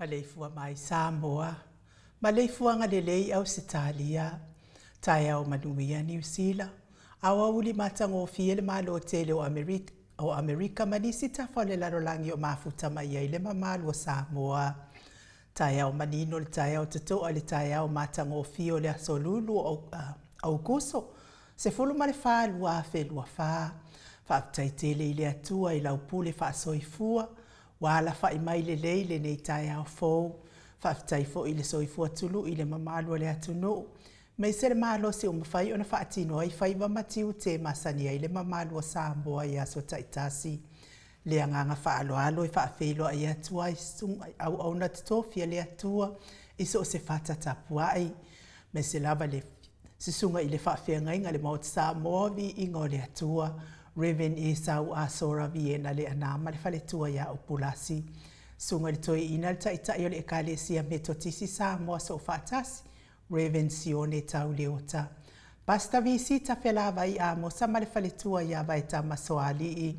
Maleifua mai Samoa, maleifua ngalelei Australia, tai au manuia New Zealand, awa uli matango fie le malo tele o Amerika manisi tafale laro langi o mafuta mai ai le mamalu o Samoa. Tai au manino le tai au tato le tai au matango fie o le asolulu au kuso, se fulu male faa lua fe lua faa, faa taitele ile atua ila upule faa soifua, wala fa imai le leile nei tai au fou, fa taifo ile soifua tulu ile mamalu le atunu. Me se le malo se o mawhai ona fa atino ai fai matiu te masani ai le mamalu o Samoa ia so taitasi. Le anganga fa alo alo fa afeilo ai atua au na tofia le atua iso o se fata tapuai. Me se lava le sisunga ile fa afenga inga le maut Samoa vi ingo le atua. Reven e sau a sora viena le anama le fale tua ya opulasi. Sunga le toi ina le taita yo le ekale sia metotisi Samoa so fatasi. Reven sione tau leota. Pasta visita felava i amo sa male fale tua ya vaita masoali i.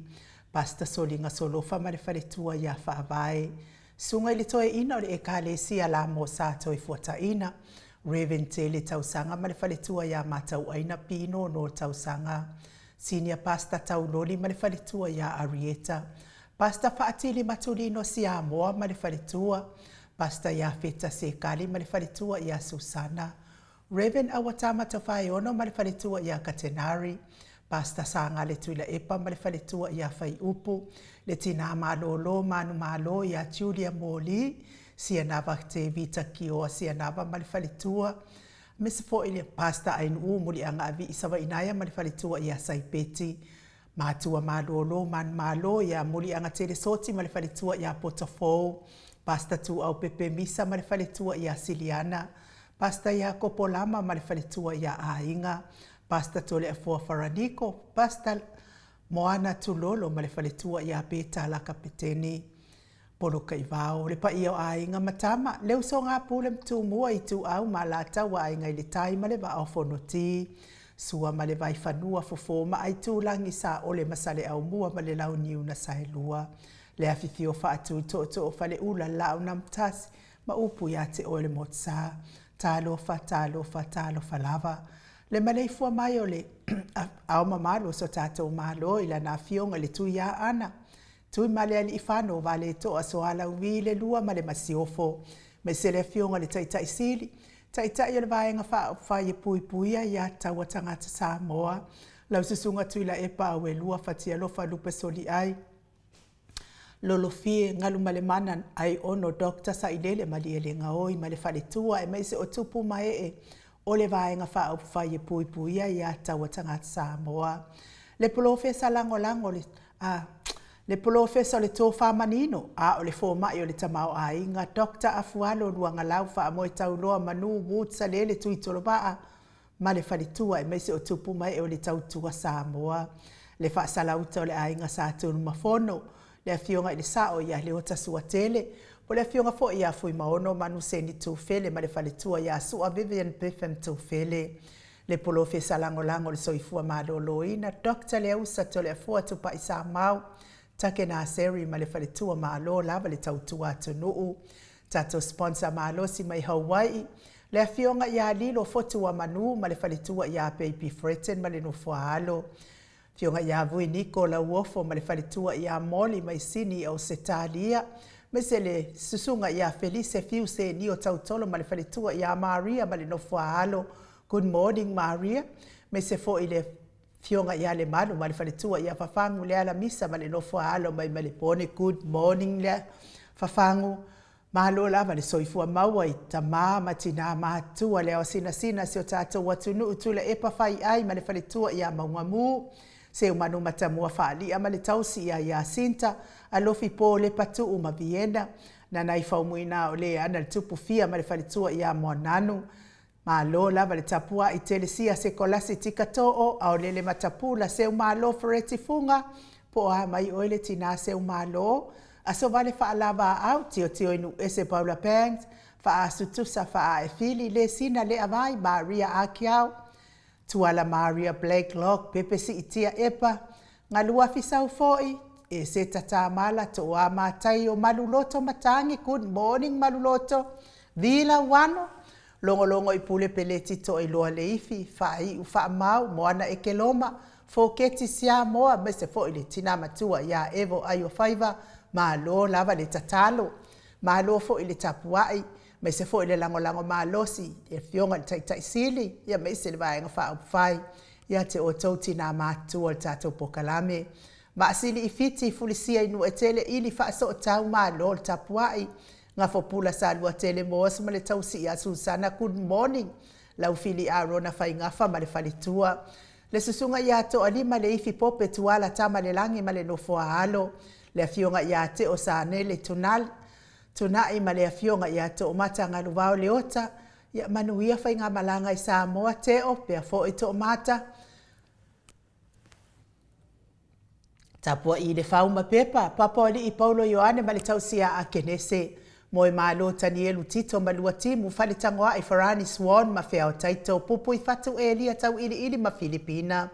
Pasta solinga solofa male fale tua ya faavae. Sunga le toi ina le ekale sia la mo sa toi fuata ina. Reven tele tausanga male fale tua ya matau aina pino no tausanga. Senior Pastor Tauloli malefalitua ya Arieta. Pastor Faatili Matulino Siamoa malefalitua. Pastor ya Feta Sekali malefalitua ya Susana. Reverend Awatama Tafayono malefalitua ya Katenari. Pastor Sanga Letuila Epa malefalitua ya Fai Upu. Letina Malolo Manu Malo ya Julia Moli. Sianava Tevita Kioa Sianava malefalitua. Mese fo ile pasta ain muli anga avi isawa inaya malifalitua ia saipeti. Matua malolo man malo ya muli anga tele soti malifalitua ia potafou. Pasta tu au pepe misa malifalitua ia siliana. Pasta ia kopolama malifalitua ia ainga. Pasta tole afua faraniko. Pasta moana tulolo malifalitua ia beta la kapiteni. Polo kaivao, le pa ia o ainga matama, leo so ngā pule mtu mua i tu au malata wa ainga i le tai ma le wa au fonoti. Sua ma le vai fanua fofoma ai tu langi sa o le masale au mua ma le lau niu na sahelua. Le afifio fa atu to fa le ula lau na mtasi, ma upu ya te o le motsa. Talo fa lava. Le maleifua mai o le au mamalo so tato malo ila na fionga le tu ya ana. Tui male ali ifano vale to aso ala uile lua male masiofo. Me se le fionga le taitai sili. Taitai le vaenga fa ye puipuia ya tawa tangata Samoa. Lau susunga tuila epa awe lua fatia lofa lupe soli ai. Lolo fie ngalu male manan ai ono dokta sa ilele mali ele ngaoi male fale tua e meise o tupu mae o le vaenga fa ye puipuia ya tawa tangata Samoa. Le profesa lango le le profesa le tofa manino o le foma o le tamao ainga Dr. Afualo luanga lau fa mo tauloa manu wutsa lele tuitoloba ma le falitua e mese o tupu mai o le tautua Samoa le fa salauta o le ainga sa tunu mafono le fionga i le sao ia le ota suatele o le fionga fo ia fui maono manu seni tufele ma le falitua ia sua Vivian Betham tufele le profesa lango le soifua maloloina Dr. Leusa tole afua tupa isa mau take na seri ma le faletua malo lava le tautua atunuu. Tato sponsor malo si mai Hawaii. Le afionga ia lilo fotua manu ma le faletua ia Baby Fretten ma le nufua alo. Fionga ia vui Nicola Wofo ma le faletua ia Moli mai sini au Setalia. Mese le susunga ia Felice Fiuse ni o tautolo ma le faletua ia Maria ma le nufua alo. Good morning Maria. Mese fo ile fionga ia le manu ma le faletua ia fafangu le ala misa ma le nofua alo mai ma le pone good morning le fafangu malo lava le soifua maua i tama matina matua le o sina se o tatou atunu utula e pafai ai ma le faletua ia maungamu se o manu matamua faali ama le tausi ia sinta alofi po le patu ma Viena na nai faumuina o le ana le tupu fia ma le faletua ia monanu. Malo lava le tapua i telesia se kolasi tika to'o au lele matapula se umalo foreti funga po a mai oile tina se umalo aso vale fa lava au tio inu ese Paula Pangs fa asutusa fa a fili le sina le avai Maria Akiau tuala Maria Blake Lock pepe si itia epa ngalua fisau foi e se tatamala to a matai o maluloto matangi. Good morning maluloto. Vila wano. Longo i pule peleti to i loa leifi. Fai u faa mau moana e ke loma. Foketi sia moa me se fo ili tina matua ya evo ayo faiva. Ma lo lava le tatalo. Ma lo fo ili tapuai. Me se fo ili lango malosi. E fionga tai sili. Ya me se le vaenga faa upfai. Ya te o tauti na matua o tato pokalame. Ma asili ifiti fulisia inu etele ili faa so tau ma lo tapuai. Nga fopula sa lua tele moas ma le tausi ya Susana. Good morning. Lau fili a rona fai ngafa ma le falitua. Le susunga ya to alima le ifi pope tuala tama le langi ma le nofoa halo. Le afionga ya te o saane le tunal. Tunai ma le afionga ya to o mata nga luvao le ota. Ya manuia fai nga malanga i Samoa te o pea fo i to o mata. Tapua i le fauma pepa. Papa li i Paulo Ioane ma le tausia a kenese. Moe malo Tanielu Tito malua timu fale tangoa i Farani Swan ma fea o taito pupu i fatu e lia tau ili ma Filipina.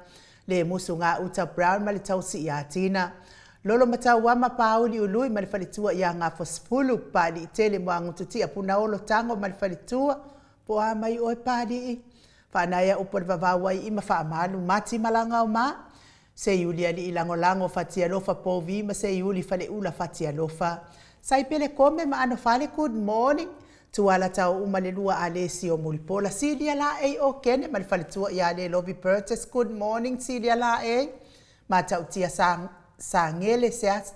Le musu ngā Uta Brown ma le tausi i Atina. Lolo matau wama pauli ului ma le falitua i a ngā fosfulu pa li i tele mua ngututi a puna olo tango ma le falitua. Po a mai oi pali i. Whanaya upo le vavawai i ma wha amalu mati malanga o ma. Se yuli ali i lango fatia lofa povi ma se yuli fale ula fatia lofa. Sai pele kome ma ano fale good morning. Tuala tau umalelua alesi o mulipola. Silia la e o kene ma le fale tua i ale Lovi Purchase. Good morning Silia la e. Ma tau tia sa ngele seas.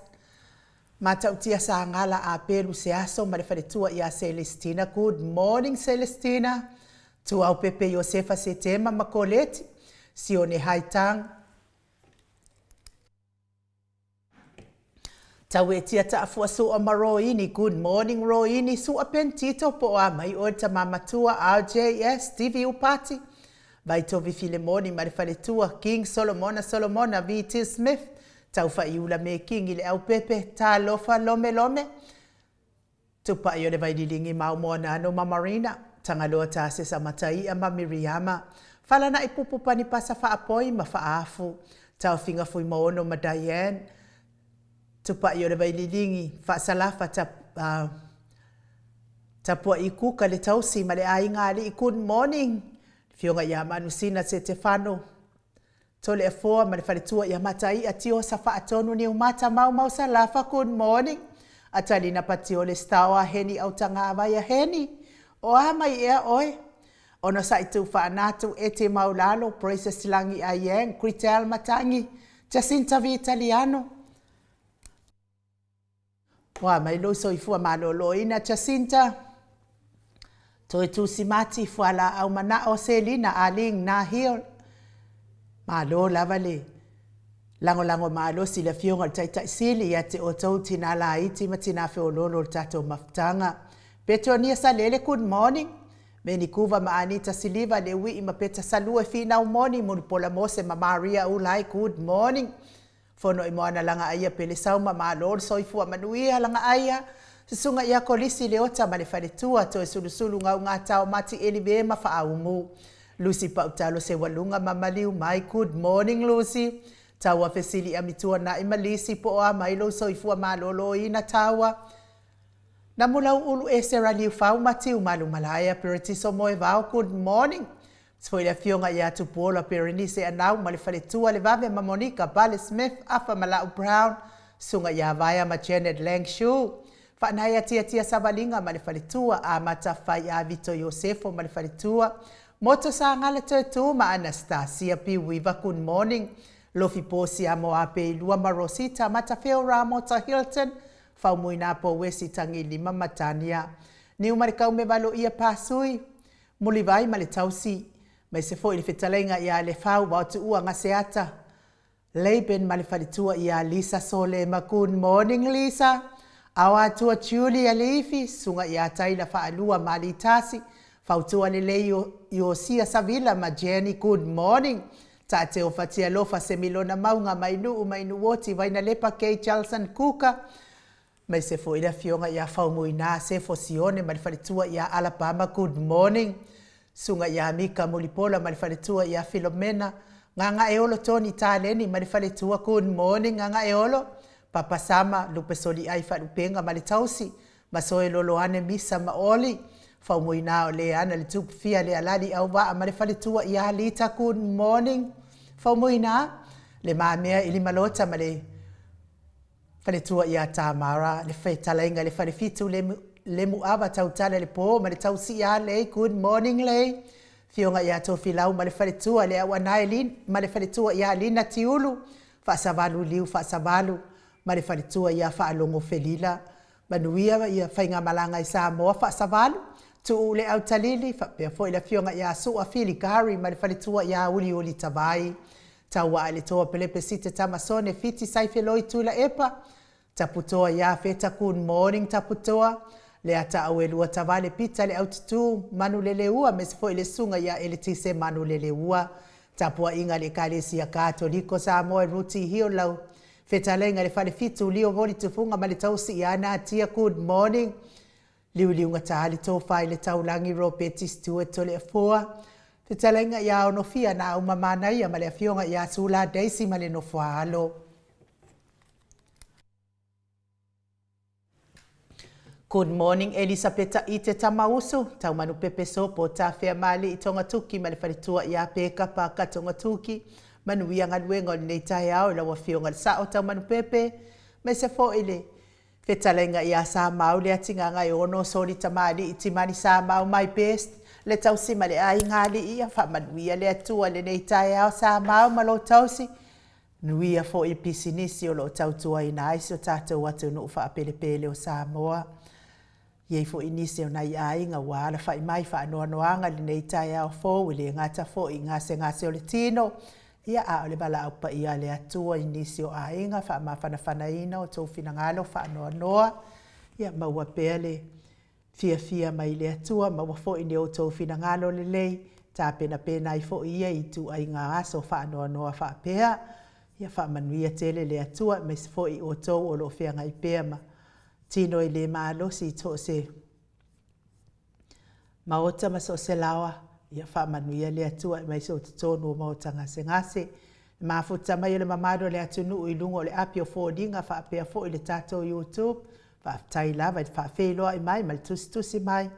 Ma tau tia sa ngala a pelu seaso ma le fale tua i a Celestina. Good morning Celestina. Tu au pepe Josefa Setema makoleti. Sione haitang. Tawe tia taafua sua ma Roini. Good morning Roini. Sua pentito po a mai o ta mamatua RJS TV upati. Vai tovi Filemoni marifaletua King Solomona V.T. Smith. Taufa iula me King ile au pepe ta lofa lome. Tupa iole vai dilingi mau moana ano mamarina. Tangaloa ta sesa matai ama Miriama. Fala na ipupu pani pasa fa apoi ma fa afu. Tau finga fui maono ma Diane. Tupa iole vai lilingi fa salafa tapua ikuka le tausi ma le ainga ali good morning. Fionga ya manusina se Stefano. Tole e foa ma le faletua ya matai atio sa fa atonu ni umata mau salafa good morning. Atalina patio le stawa heni au tanga avaya heni. O amai ea oi. Ono sa itu fa anatu ete maulalo Princess Langi Ayeng Critel Matangi. Jacinta vi Italiano. Wa mai lo so ifua malolo ina Jacinta. Toi tu simati fuala au mana o Selina aling na hill. Malo lavale. Lango malo sila fionga tai sili ya te o tau tina la iti matina fe o lolo tato maftanga. Petronia salele good morning. Meni kuva maanita siliva le wi ima peta salua fina u morning munipola mose ma Maria ulai good morning. Fono imoana langa aya pele sauma ma lor soifua manuia langa aya. Susunga ia kolisi leota ma le faletua to e sulusulu ngā tau mati elibe ma faaumu. Lucy pautalo se walunga mamaliu mai good morning Lucy. Tawa fesili amitua na imalisi po a mailo soifua malolo ina tawa. Namulau ulu e sera liu fau matiu malu malaya peritiso moe vau good morning. Foi la fionga ia tu pola Berenice anau ma le faletua le vave ma Monica Bale Smith afa Malau Brown sunga ia vaya ma Janet Langshu. Fa naya tia savalinga ma le faletua a mata fai a Vito Yosefo ma le faletua. Moto sa ngale tu ma Anastasia Piwiva good morning. Lofi posi a mo ape lua ma Rosita mata feo Ramota Hilton. Fau muina po wesi tangi lima matania. Ni umarikau me valo ia pasui. Mulivai ma le tausi. Mai se foi le fetalenga ia le fau wa tu ua ngaseata. Leiben ma le falitua ia Lisa Sole ma good morning Lisa. Awa tua Julia Leafy sunga ia taila faalua ma li tasi. Fautua le leio Iosia Savila ma Jenny good morning. Ta te o fatia lofa se milona maunga mainu woti vaina lepa kei Charleston Kuka. Mai se foi le fionga ia faumuina se fosione ma le falitua ia Alabama good morning. Sunga ia Mika Mulipola ma le faletua ia Filomena. Nganga eolo Tony Taleni ma le faletua good morning nganga eolo. papasama lupe soli ai wharupenga ma le tausi, ma soe lolo ane misa ma oli, whaumoina o le ana le tupu fia le alali au waa ma le whaletua i alita, good morning, whaumoina, le maamea ili malota ma le whaletua i a Tamara, le whaitalainga le whalefitu le muawa tautale le po, ma le tausi i ale, good morning le, fionga i a tofilau ma le whaletua le awanai lin, ma le whaletua i a lina tiulu, whaasavalu liu, whaasavalu, ma le whaletua i a whaalongo felila, manuia i a whainga malanga i Samoa, whaasavalu, tu ule au talili, whapea fo i la fionga i a sua fili gari, ma le whaletua i a uli tawai, taua ale toa pelepe site tamasone fiti saifiloi tula epa, taputoa ia feta good morning taputoa, le ata awelua tavale pita le autitu, manu leleua, mesifo ile sunga ia elitise manu leleua, tapua inga le kalesi ya katoliko Samoa ruti hiyo lau, feta lenga le fale fitu lio voli tufunga mali tausi iana atia good morning, liuliunga tahali tofa ile taulangi ropeti stue tole afua, feta lenga ya onofia na umamana ia mali afionga ya sula daisi mali nofualo. Good morning, Elisabeta ite tamausu, tau manu pepe sopo, ta fea mali i tongatuki, mali whalitua ia peka paka tongatuki, manu ianga luenga nei tai au, ila wafionga sao tau manu pepe, me se fo ile, fetalenga ia sa mau, le atinga ngai ono soli tamali, iti mani sa mau, my best, le tausi mali ai ngali ia, fa manu ia le atua le nei tai au sa mau, malo tausi, nuia fo i pisinisi o lo tautua ina aisi o tata watu no ufa apele pele o Samoa. Iei fo inisi o nai ainga wala fai mai fa anoa noanga li nei tai au fo wile ngata fo i ngase o le tino. Ia a o le bala au pa ia le atua inisi o ainga fa mawhana ina o tau fina ngalo fa anoa noa. Ia maua pele fia mai le atua maua fo ini o tau fina ngalo le lei. Ta pena i fo ia i tu ai ngā aso fa anoa noa fa pea. Ia fa manuia tele le atua me se fo i o tau o lo fea ngai pea ma. Tino i le malo si to se maota ma so se lawa ia wha manuia le atua mai so tonu o maota ngase mafuta mai le mamado le atunu i lungo le api o fōdinga wha apea fo i le tato YouTube wha tai lava i wha wheloa i mai mal tusi mai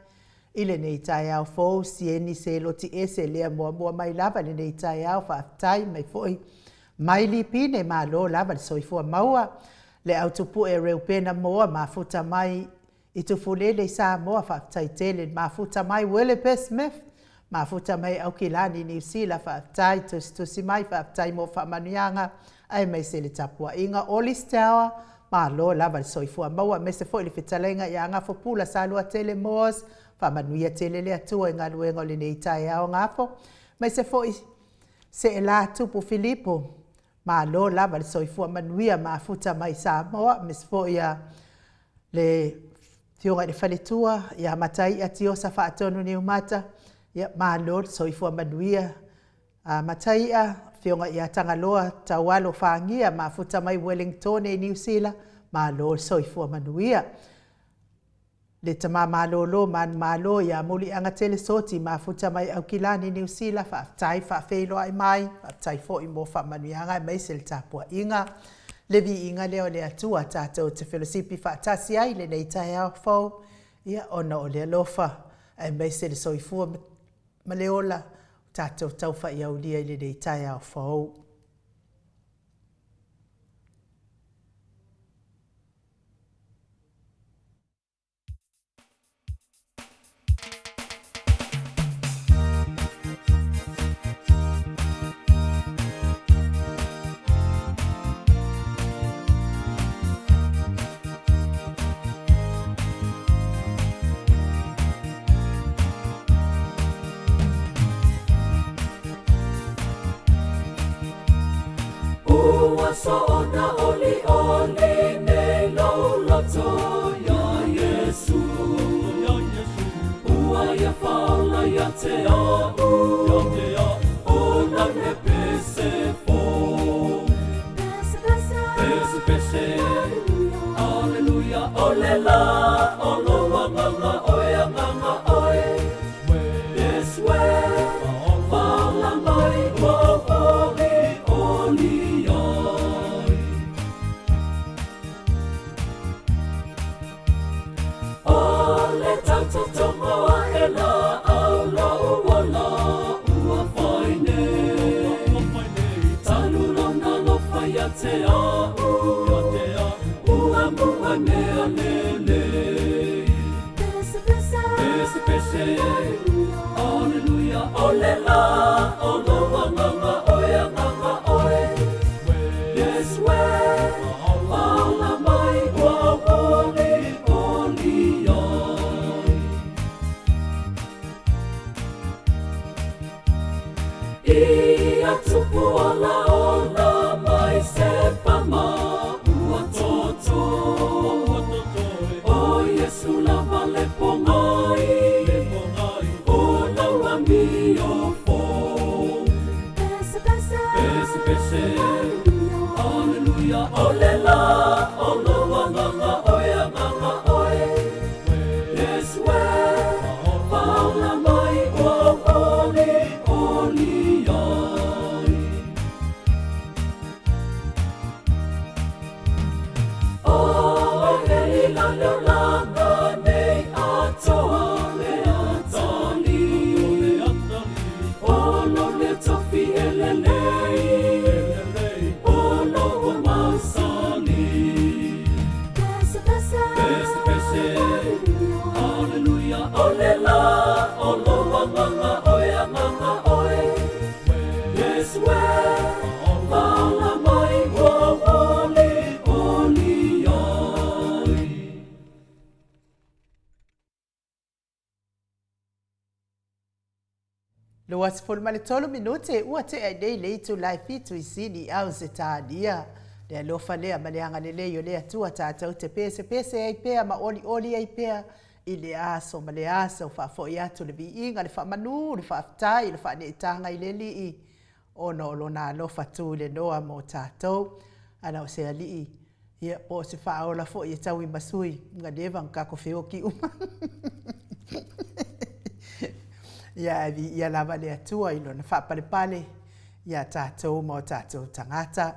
i le nei tai au fō sieni se loti ese lea mua mai lava le nei tai au wha tai mai fo i mai li pine ma lo lava le soifua maua le autopu e reu pena moa mafuta mai i tufulele i Samoa whaatai tele mafuta mai Welepe Smith mafuta mai au kilani New Zealand whaatai tusi mai whaatai mo whaamanuianga ai mai se le tapua inga Olis Tower ma lo lava le soifua maua me se fo ili fitalenga i anga fopula salua tele moas whaamanuia tele le atua inga luenga le nei tai au ngafo mai se fo se e la tupu Filipo ma lo lava le soifua manuia mafuta mai Samoa misfo ia le fionga le whaletua ia matai atio sa whaatonu ni umata ia ma lo soifua manuia matai a fionga ia tangaloa tawalo whangia mafuta mai Wellington e New Zealand ma lo soifua manuia le tama malolo malo ia muli anga tele soti mafuta mai au kilani New Zealand whaatai whaafelo ai mai whaatai fo i mo whaamanuianga mai se le tapua inga levi inga leo le atua tātou te whelosipi whaatasi ai le nei tai au fau ia ona o le alofa ai mai se le soifua maleola tātou tau wha i aulia le nei tai au fau. Sona oli nei loto ya Yesu ua ya faula ya te au ona me pese fo pese Alleluia olela olo nganga oya nganga oe yes we faula mai oli Alleluia, olela, oloa nganga oia nganga oe. Yes, we, ala mai wa oli oli ai. Ia tupu ala ola mai se pama ua toto. O Yesu lava le pongai, o laua mi o fo. Pese, pese, pese, pese. Alleluia, olela, oloa nganga oia nganga oe. Yes, we, ala mai o oli oli ai. O heli la leolanga nei atoa le atali. O lo le tofi elelei, o lo o masali. Pese, pese, pese, pese. Alleluia, olela, oloa nganga oia nganga oe. Yes, we, ala mai o oli oli ai. Lo was fol male tolo minute ua te ai nei le tu lai fitu I sini au se tādia. Le alofa lea ma le anga le leo lea tua tātou te pese pese ai pea ma oli oli ai pea I le aso ma le aso wha fo I atu le vi inga le wha manu le wha aftai le wha ne tanga I le li I ono lo na alofa tu le noa mo tātou ana o se ali I ia po se wha aola fo I tau I masui nga dewa ngako feo ki uma. Ia lava le atua I lona whapale ia tātou mo tātou tangata.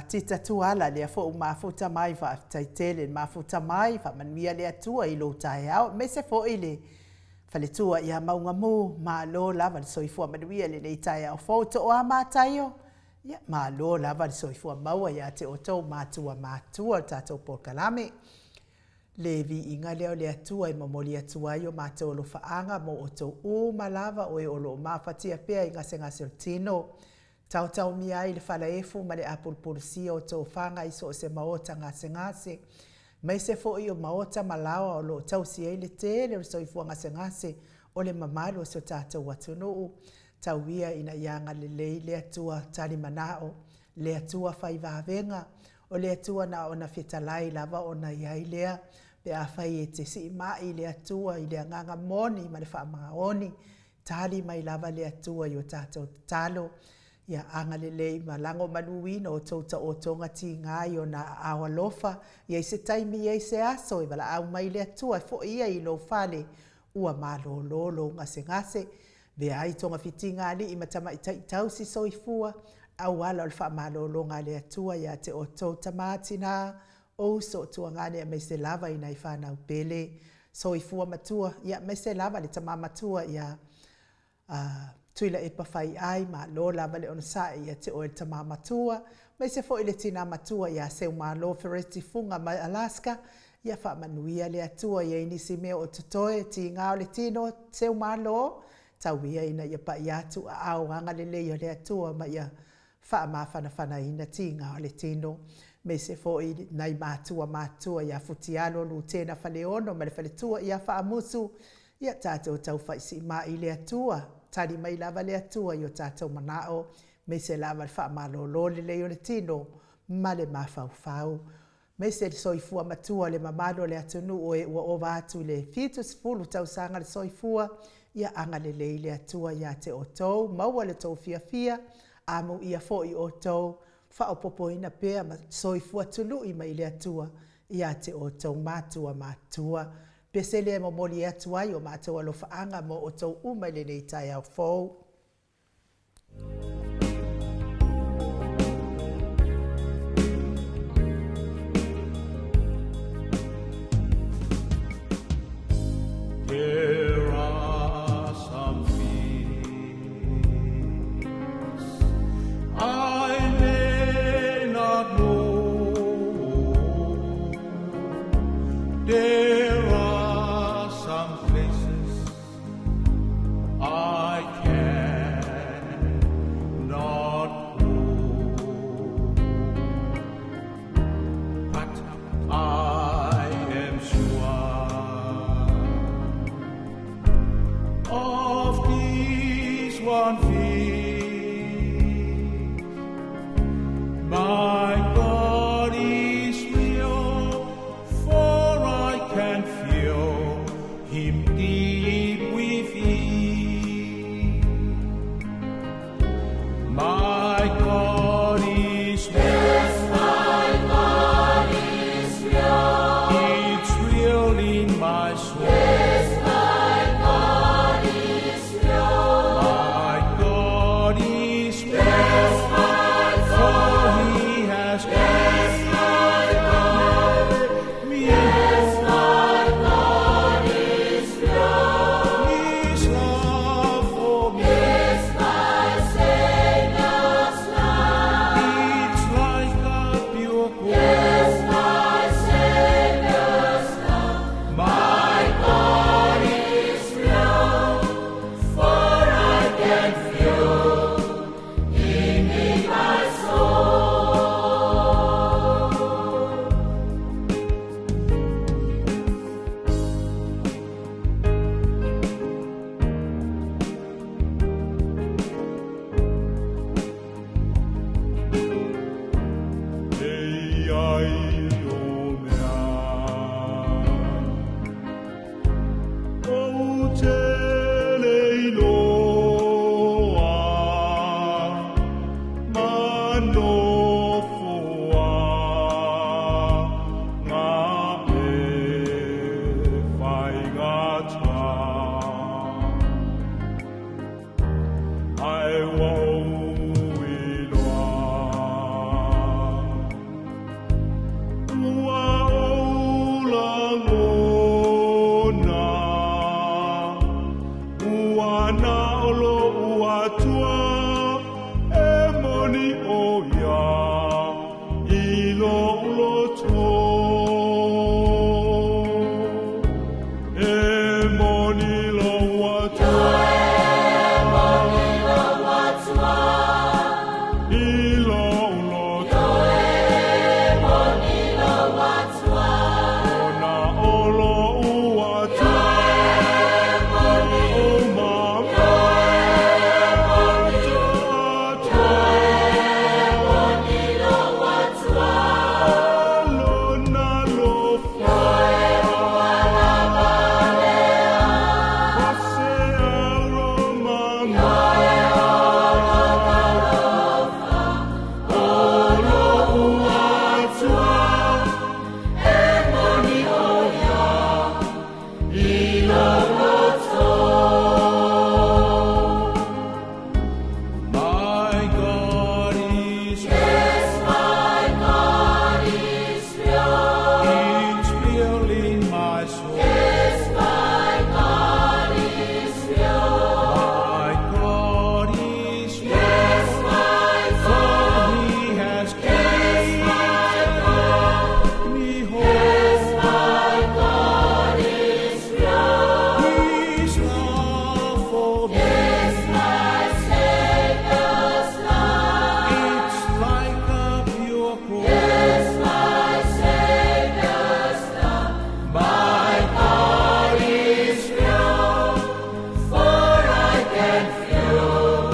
Tita tuala lea fo mafuta mai fa taitele mafuta mai fa manuia le atua I lo tae au. Me se fo I le fale tua ia maunga mu ma lo lava le soifua manuia le nei tae au fo to o amataio. Ia ma lo lava le soifua maua ia te o tau matua tātou polkalame. Le vi inga leo le atua I mamoli atua I o mātou lo whaanga mo o tau o malava o e o lo mawhatia pia I ngase ngase o tino. Tau mia I le whala efu ma le apulpulusia o tau whanga I so o se maota ngase ngase. Mai se fo I o maota malawa o lo tau si e le te le soifua ngase ngase o le mamaru o so tātou watunuu. Tau ia ina ianga le lei le atua tali manao, le atua whaivavenga, o le atua na ona whetalai lava ona iai lea. Pe a whai e te si mai le atua I le anganga moni ma le whaamaoni. Tali mai lava le atua I o tātou talo. Ia anga le lei ma lango manuina o tauta o tonga ti ngai o na awa lofa. Ia I se taimi ia I se aso I wala au mai le atua. Fo ia I lo fale ua malo lolo ngase ngase. Ve ai tonga fitinga ali I matama I tau si soifua. Au ala o le whaamalo lo ngā le atua ia te o tauta mātina. O so tua ngane me se lava I nai whanau pele. So I fua matua, ia me se lava le tama matua ia tuila e pawhai ai ma lo lava le ona sae ia te o le tama matua. Me se fo I le tina matua ia seu ma lo Fereti funga mai Alaska. Ia wha manuia le atua ia inisi mea o tutoe ti ngā o le tino seu ma lo. Tau ia ina ia pa ia tu a au anga le leo le atua ma ia wha ma whana ina ti ngā o le tino. Me se fo I nai mātua ia futialo lu tēna whaleono ma le whaletua ia whaamusu ia tātou tau whaisi ma I le atua. Tari mai lava le atua I o tātou manao me se lava le whaamalo le leo le tino ma le mawhau. Me se soifua matua le mamalo le atunu o e ua ova atu le fitus fulu tau sanga le soifua ia anga le le atua ia te o tau maua le tau fia amu ia fo I o tau whaopopo ina pēr ma soifua tulu I mai le atua ia te o tau matua. Pese le mo moli atua I o matua lo whaanga mo o tau umai le nei tai au fau. There are some things I may not know. There are some places Him deep within. My God is real. my God is real. It's real in my soul. Yes, my God is real. My God is real. Yes, my For God. He has Yes, my God. made me Yes, whole. my God is real. His love for me. Yes, my Savior's love. It's like a pure gold. Yes, my Savior's love. My God is real, for I can feel Him in my soul. Ei, ai, o meai. O te leiloa, manofoa, ngā e whai ngata. Ai wau iloa. Ua ola ngona, ua na olo ua tua, e moni o ia, ilo ulo tō. E moni lo ua tua, ilo ulo tō. Ona olo ua tua, o mama olo na lofa, pase aro mama, olo ua tua, my God is It's real in my soul. My God is real. For He has made me whole. His love for me. It's like a pure gold. My God is real. For I can feel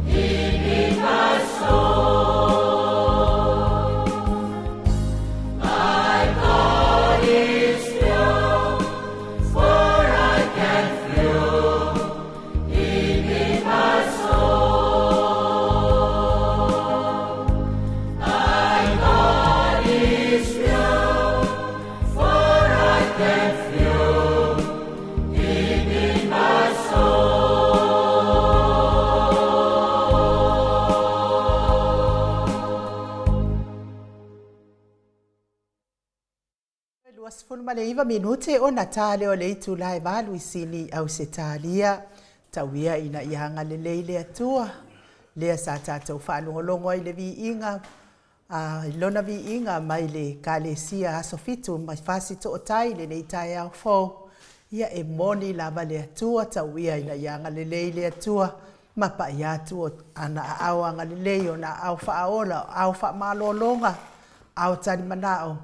Him in my soul. My God is real, for I can feel Him in my soul. My God is real, for I can feel Him in my soul. Luas fulu iwa minute o Natale o le itu lai walu isini au se talia. Tawia ina ihanga le leile atua. Lea sa tātou whaanongolongo i le vi inga. Lona vi inga mai le kalesia aso fitu mai fasito o tai le nei tai au fo. Ia e moni lava le atua tawia ina ihanga le leile atua. Mapa i atu o ana awanga le leio na au whaaola, au wha malolonga. Au tani manao.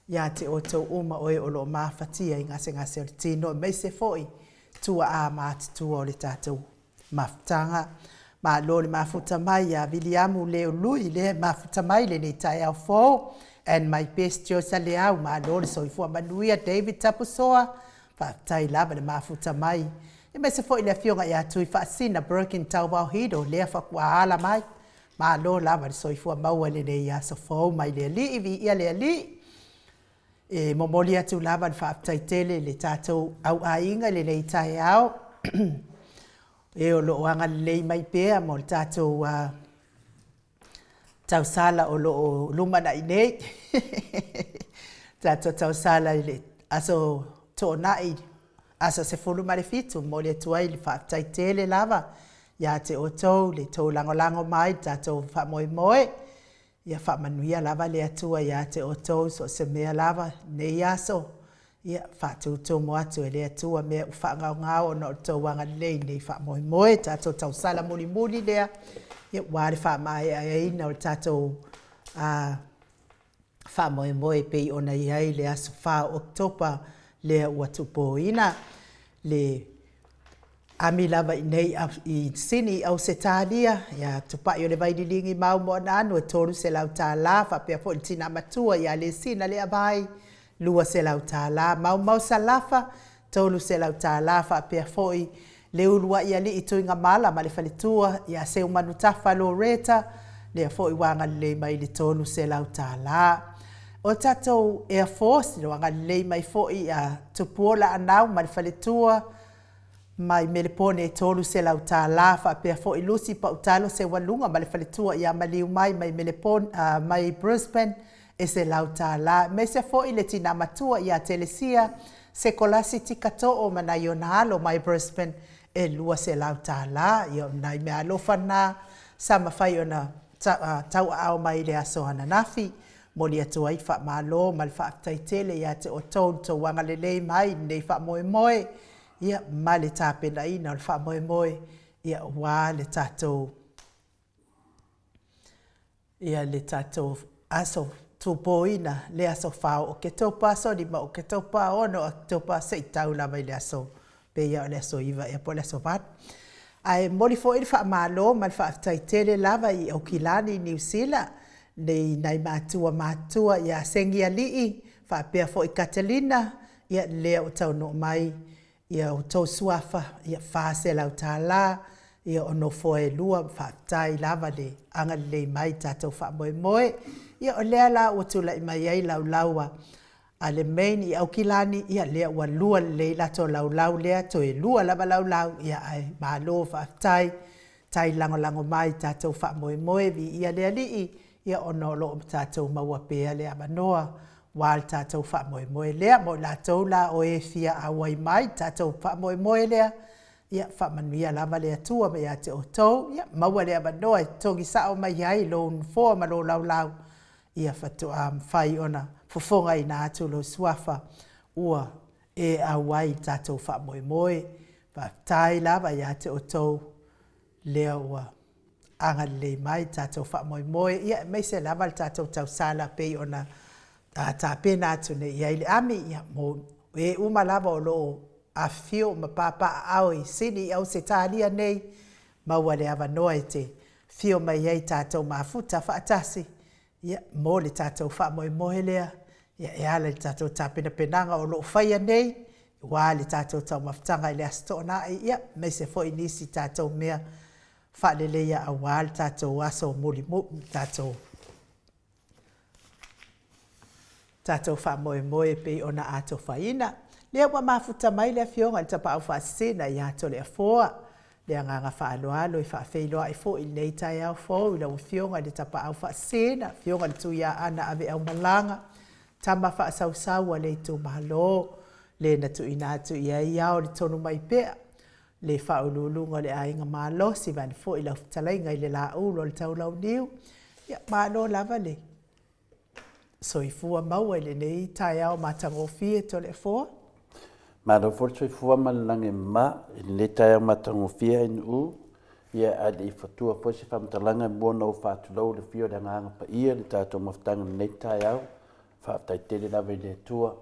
Ia te o tau uma oe o lo mawhatia i ngase o le tino mei se foi tua a mātutua o le tātou mawhtanga. Ma lo le mafuta mai a Viliamu leo lui le mafuta mai le nei tai au fō and my best Josa le au ma lo le soifua manuia David Tapusoa whaatai lava le mafuta mai. E me se fo i le fionga i atu i whaasina Birkin tau wau hido lea whakuahala mai. Ma lo lava le soifua maua le le ia so fau mai le li iwi ia le li. E momoli atu lava le whaatai tele le tātou au a inga le le tai au. E o lo anga le mai pēa mo le tātou tau sala o lo luma na inei. Tātou tau sala i le aso tō nai. Asa se fulu mare fitu mo le tuai le whaatai tele lava. Ia te o tau le tau lango mai tātou wha moe moe. Ia wha manuia lava le atua ia te o tau so se mea lava nei aso. Ia wha tūtō mo atu e le atua mea wha ngau no tau wanga lei nei wha moe moe. Tātou tau sala muli lea. Ia wāre wha mai ai na o tātou wha moe moe pei ona iai le aso wha Oktopa lea ua tupo ina. Le ami lava nei i sini au se tālia. Ia tupa i o le vaililingi mau mo na anu e tōru se lau tā la. Wha pia po i tina matua ia le sina le avai. Lua se lau tā la. Mau salafa tōru se lau tā la. Wha pia po i le ulua ia li i tuinga mala ma le whalitua. Ia se umanu tafa lo reta. Lea po i wanga le mai le tōru se lau tā la. O tātou Air Force, le wanga lei mai fo'i a tupuola anau ma le whaletua, mai melepone e tolu se lau tā la, wha pia fo'i lusi pa utalo se walunga ma le whaletua i a maliu mai melepone, mai Brisbane e se lau tā la. Me se fo'i le tina matua i a telesia, se kolasi tika to'o ma na ionalo mai Brisbane e lua se lau tā la, i o nai mea alofana, sa mawhai ona tau au mai le aso hananafi. Moli atu ai wha malo, mal wha taitele ia te o tau wanga le lei mai, nei wha moe moe, ia ma le tāpena ina o wha moe moe, ia wā le tātou, ia le tātou aso tūpō ina, le aso whao o ke taupa aso, ni ma o ke taupa ono o ke taupa se i tau la mai le aso, pe ia o le aso iwa, ia po le aso vat. Ai moli fo ili wha malo, mal wha taitele lava i au Kilani, New Zealand, nei nai matua ia sengi alii wha pia fo i Catalina ia lea o tau no mai ia o tau suafa ia wha se lau tā la ia o no fo e lua wha tai lava le anga le mai tātou wha moe moe ia o lea la o tula i mai ai lau laua a le main i au Kilani ia lea ua lua le lato lau lea to e lua lava lau ia ai malo wha tai lango mai tātou wha moe vi ia lea lii ia ono lo tātou maua pēa lea manoa, wāl tātou wha moe lea, mo lātou la o e fia awai mai, tātou wha moe lea, ia wha manuia lava lea tua me ia te o tau, ia maua lea manoa, tongi sao mai ai lo nfoa ma lo lau, ia whatu whai ona, fofonga i nā atu lo suafa, ua e awai tātou wha moe, wha tai lava ia te o tau, lea ua, anga le mai tātou wha moe, ia mei se lava tātou tau sala pei ona tā pēnā atu ne ia ile ami, ia mo e uma lava o loo a fio ma pāpā au i sini au se tālia nei, maua le awa noa e te fio mai ei tātou mafuta whaatasi, ia mo le tātou wha moe lea, ia e ala le tātou tā penanga o loo whaia nei, wā le tātou tau mafutanga i le astona, ia mei se fo inisi tātou mea, whaaleleia a wāl tātou aso muli tātou. Tātou wha moe pei ona ātou whaina. Lea wa mafuta mai lea fionga le tapa au whaasena i ato lea fōa. Lea nganga whaaloalo i whaafeiloa i fō i nei tai au fō i lau fionga le tapa au whaasena. Fionga le tuia ana ave au malanga. Tama whaasausau a le tu mahalo. Le na tu ina atu ia iao le tonu mai pea. Le whaululunga le ainga malo si van fo i lau talainga i le la ulo le tau lau niu. Ia malo lava le. So i fua maua le nei tai au matangofie to le fua. Malo for so i fua malange ma i le tai au matangofie in u. Ia adi i fatua po si whamtalanga mōna o whātulau le fio le nganga pa ia le tātou maftanga nei tai au. Whaatai tele lava i le tua.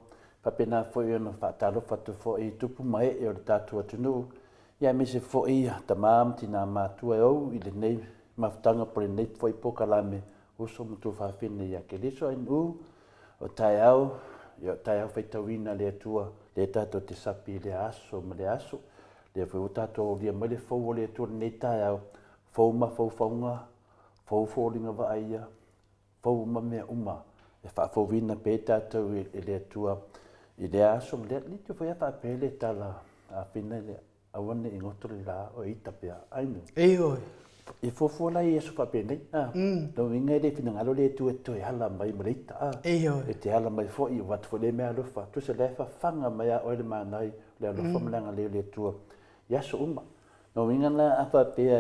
Papena fo i ona whaatalo whatu fo i tupu mai e o le tātou atunu. Ia me se fo i tamam tina mātua au i le nei maftanga po le nei fo i poka lame uso mutu whaafine ia ke liso in u o tai au whaitawina le atua le tātou te sapi le aso ma le aso. Le whi o tātou lia mai le fau o le atua nei tai au. Fau ma fau faunga, fau fōringa wa aia, fau ma mea uma. E wha fau vina pē tātou e le atua i le aso ma le lito whai a pēle tala a whina le awane i ngotori la o ita pēa ainu. E oi. E fofo la i esu whapene. Nau inga le whina ngalo le tu e toi hala mai marita. E oi. E te hala mai fo i watu fo le mea alofa. Tu se le whanga mai a oile mānai le alofa malanga le tua. Yaso uma. Nau inga la a whapea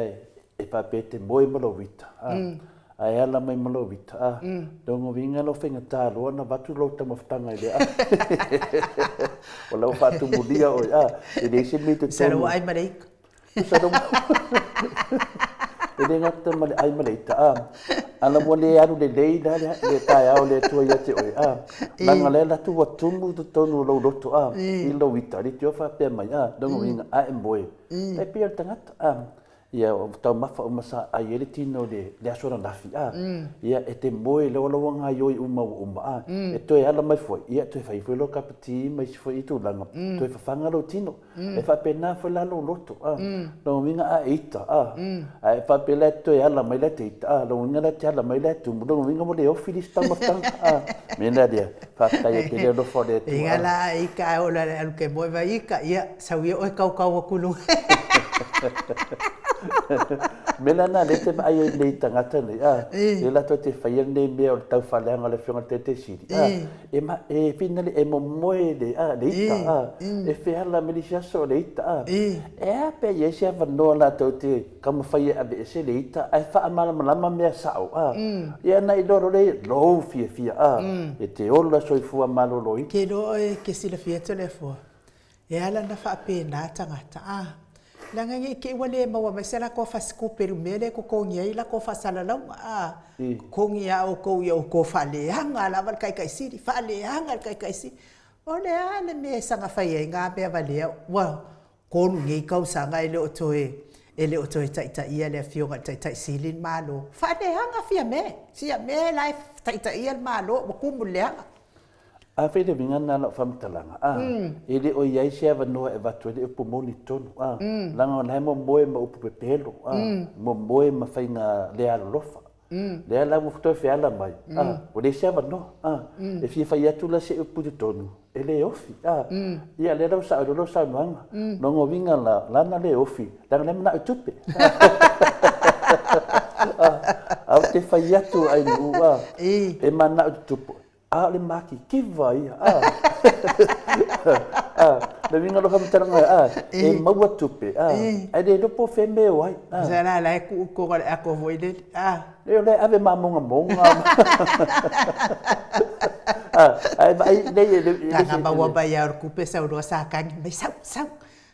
e whapea te moe malowita. Ai ala mai malowita. Nau inga lo whenga tā roa na watu lau tamawhtanga i le a. O lau whatu mulia oi a. E le se me te tonu. Saro ai mareika. Saro e le ngata male ai maleita ala mo le aru le leida le tai au le tua ia te oi langa le la tu watumu tu tonu lo roto i lo wita ri te ofa pe mai dongo inga a emboe te pia tangata ia o tau mafa o masa ai ele tino le asora nafi ia e te moe le wala wanga yoi uma e toi ala mai foi ia toi fai foi lo kapati mai si foi tu langa toi fa fanga lo tino e fa pena foi la lo loto no minga a ita ai fa pela toi ala mai le te ita lo minga le te ala mai le tu no minga mo le office sta mafta mena dia fa tai pele lo fo de tu inga la ika o la ke moe vai ika ia sawi o kau kulu Melana le te ai le tangata le e la to te faia nei me o tau falanga le fiona te siri e ma e finale e mo moe le le ita e fela me sia so le ita e a pe ye sia vano la to te kam faia a be se le ita ai fa mala mala me sao e na i loro le lo fia e te ola so i fu malo lo i ke do e ke sila fia te le fo e ala na fa pe na tangata langa ngi ke wale ma wa mesela ko fa skuperu mele ko ko ngi la ko fa sala la ko ngi ya o ko fa le hanga la val kai siri fa le hanga kai si o le ana me sanga fa ye nga be vale wa ko ngi ka usanga ile o toe tai ia le fionga tai silin malo fa le hanga fia me life tai ia malo ko mulanga a fede vinga na no famtalanga ele o ia sia vano e vatu ele po moniton langa na mo moe ma upu pepelo mo moe ma fainga le alofa le ala mo to fe ala mai o le sia vano e fi fa ia tu la se upu tonu ele ofi ia le sa manga no ngo vinga la na le ofi langa na tupe a te fa ia tu ai uwa e mana tupo le maki ki vai le vinga lo kam taranga e maua tupe ai de lopo feme wai zana la ko ko voide le ave monga ai de na ba ba ya ku pesa o sa kan mai sau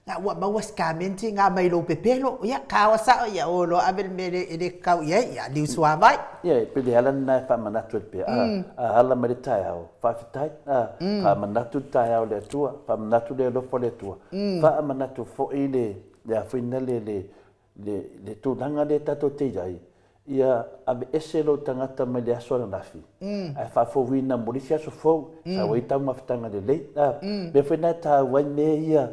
nga wa ba was kamenti nga mai lo pepelo ya ka sa ya o lo abel mele ele kau ya liu swa mai ya pe de ala na fa manatu pe ala merita ya fa fitai fa manatu ta ya le tua fa manatu le lo fo le tua fa manatu fo ile le afinale le tu langa le tato te jai ia abe eselo tangata me le aso na fi ai fa fo wina molisia so fo sa waita mafitanga le be fina ta wa me ia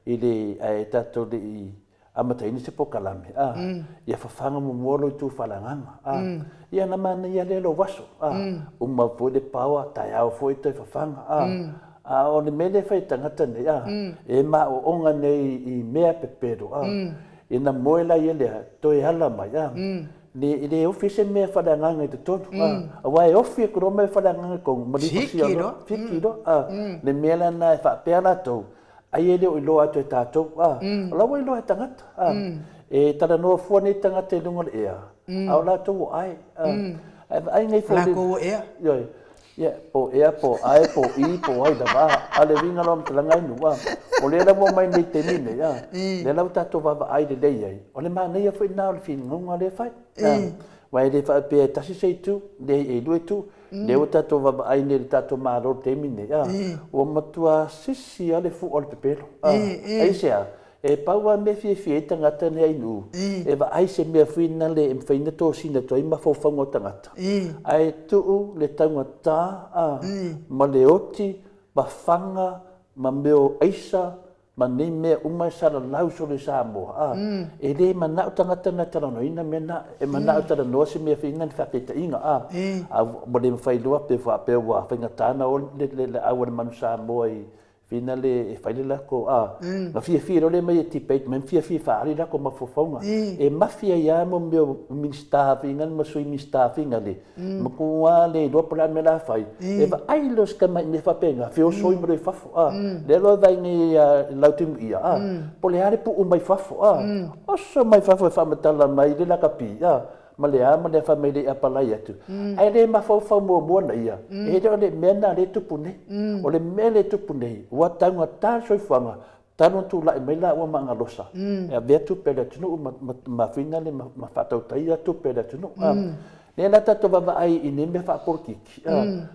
ile ai tato de amata ini se pokalame ia fafanga mo molo tu falanganga ia na mana ia le lo waso uma po de pawa ta ia fo ito fafanga o le mele fai tangata ne e ma o onga nei i mea pepero ina moela ia le to e hala mai le office me falanganga te tonu wa office ko me falanganga ko fiki do le mela na fa pela to ai ele o loa te tatou la wa loa tangata e tara no fo ni tangata e lunga ea au la to ai ngai fo la ko ea ya po ai po ai da ba ale vinga lom tanga nu wa o le la mo mai ni te ni ya le la ta to va ai de dei ai o le ma nei fo na le fin ngonga le fai wa ele fa pe ta si sei tu de e due tu le o tato va ai ne tato maro temine o matua sisi ale fu ol pepelo ai sia e paua me fi tangata ne ai nu e va ai se me fina le em fina to sina to ima fo fango tangata ai tu le tangata ma le oti ba fanga ma meo aisa, ma nei mea uma sara lau so le Samoa. E le manao tangata na taranoina mena, e manao taranoa se mea whina ni whakita inga. A wale mwhailua pe whapea whaingatana o le awa manu Samoa i whina le e whaile lako. Nga fia role mai e tipeit, men fia whaari lako mafofonga. E mafia ia mo meo minstafinga, ma sui minstafinga le. Ma kua le lopala me la whai. E wa ailos ka mai me whapenga, whio soi mo le whafo. Le loa vai ni lautingu ia. Po le hare pu umai whafo. Oso mai whafo e whamatala mai le laka pi. Ma le ama le whamei le apalai atu. Ai le mawhau mua na ia. E le o le mena le tupu nei. O le mea le tupu nei. Ua taunga tā soifuanga. Tano tu lai mai la ua mangalosa. E a vea tupe le tunu ma whina le ma whatau taia tupe le tunu. Le la tato wawa ai i ne me whaporkiki.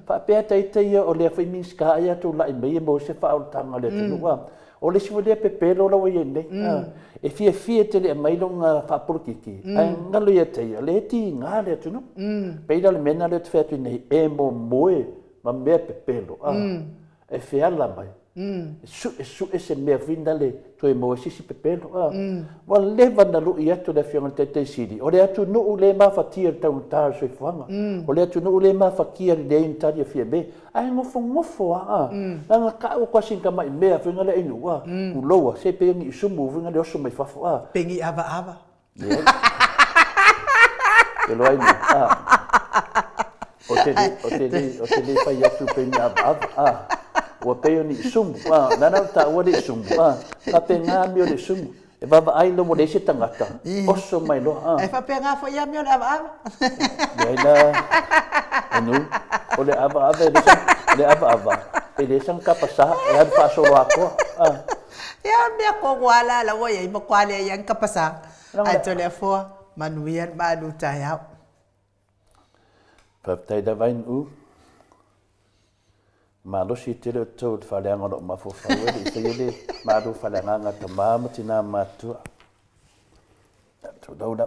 Whapea taitaia o le whaiminska aia tu lai mai e mo se whaoltanga le tunu. O le siwa lea pepelo la wai nei. E fia te le mailonga whaporkiki. Ai ngalo ia teia. Le ti ngā le tunu. Peira le mena le te whetu nei. E mo moe ma mea pepelo. E whiala mai. E se mea whina le to e moe sisi pepelo. Wa lewa na lui atu le whianga te siri. O le atu nuu le mawhatia tau tāra soi whanga. O le atu nuu le mawhakia le intari a whia me. Ai ngofo Nanga ka o kwasinka mai mea whianga le inu. Uloa, se pengi isumu whianga le oso mai whafo. Pengi ava. E loa inu. O te le whai atu pengi ava. Ua peo ni isumu, nana ta ua le isumu, ka pe ngā meo le isumu, e wawa ailo mo le se tangata, oso mai loa. E whapea ngā whai a meo le ava. Iaila, anu, o le ava, e le sang kapasa, e hadu whaasoro akoa. Ia mea kongwala la wai ai makwale ai ang kapasa, ai to le fua, manuia manu tai au. Paftai da vain u. Malosi tele o tau te whaleanga no mawhawhaua, i te ele maru whaleanga ta māma tina mātua. Tau dauna.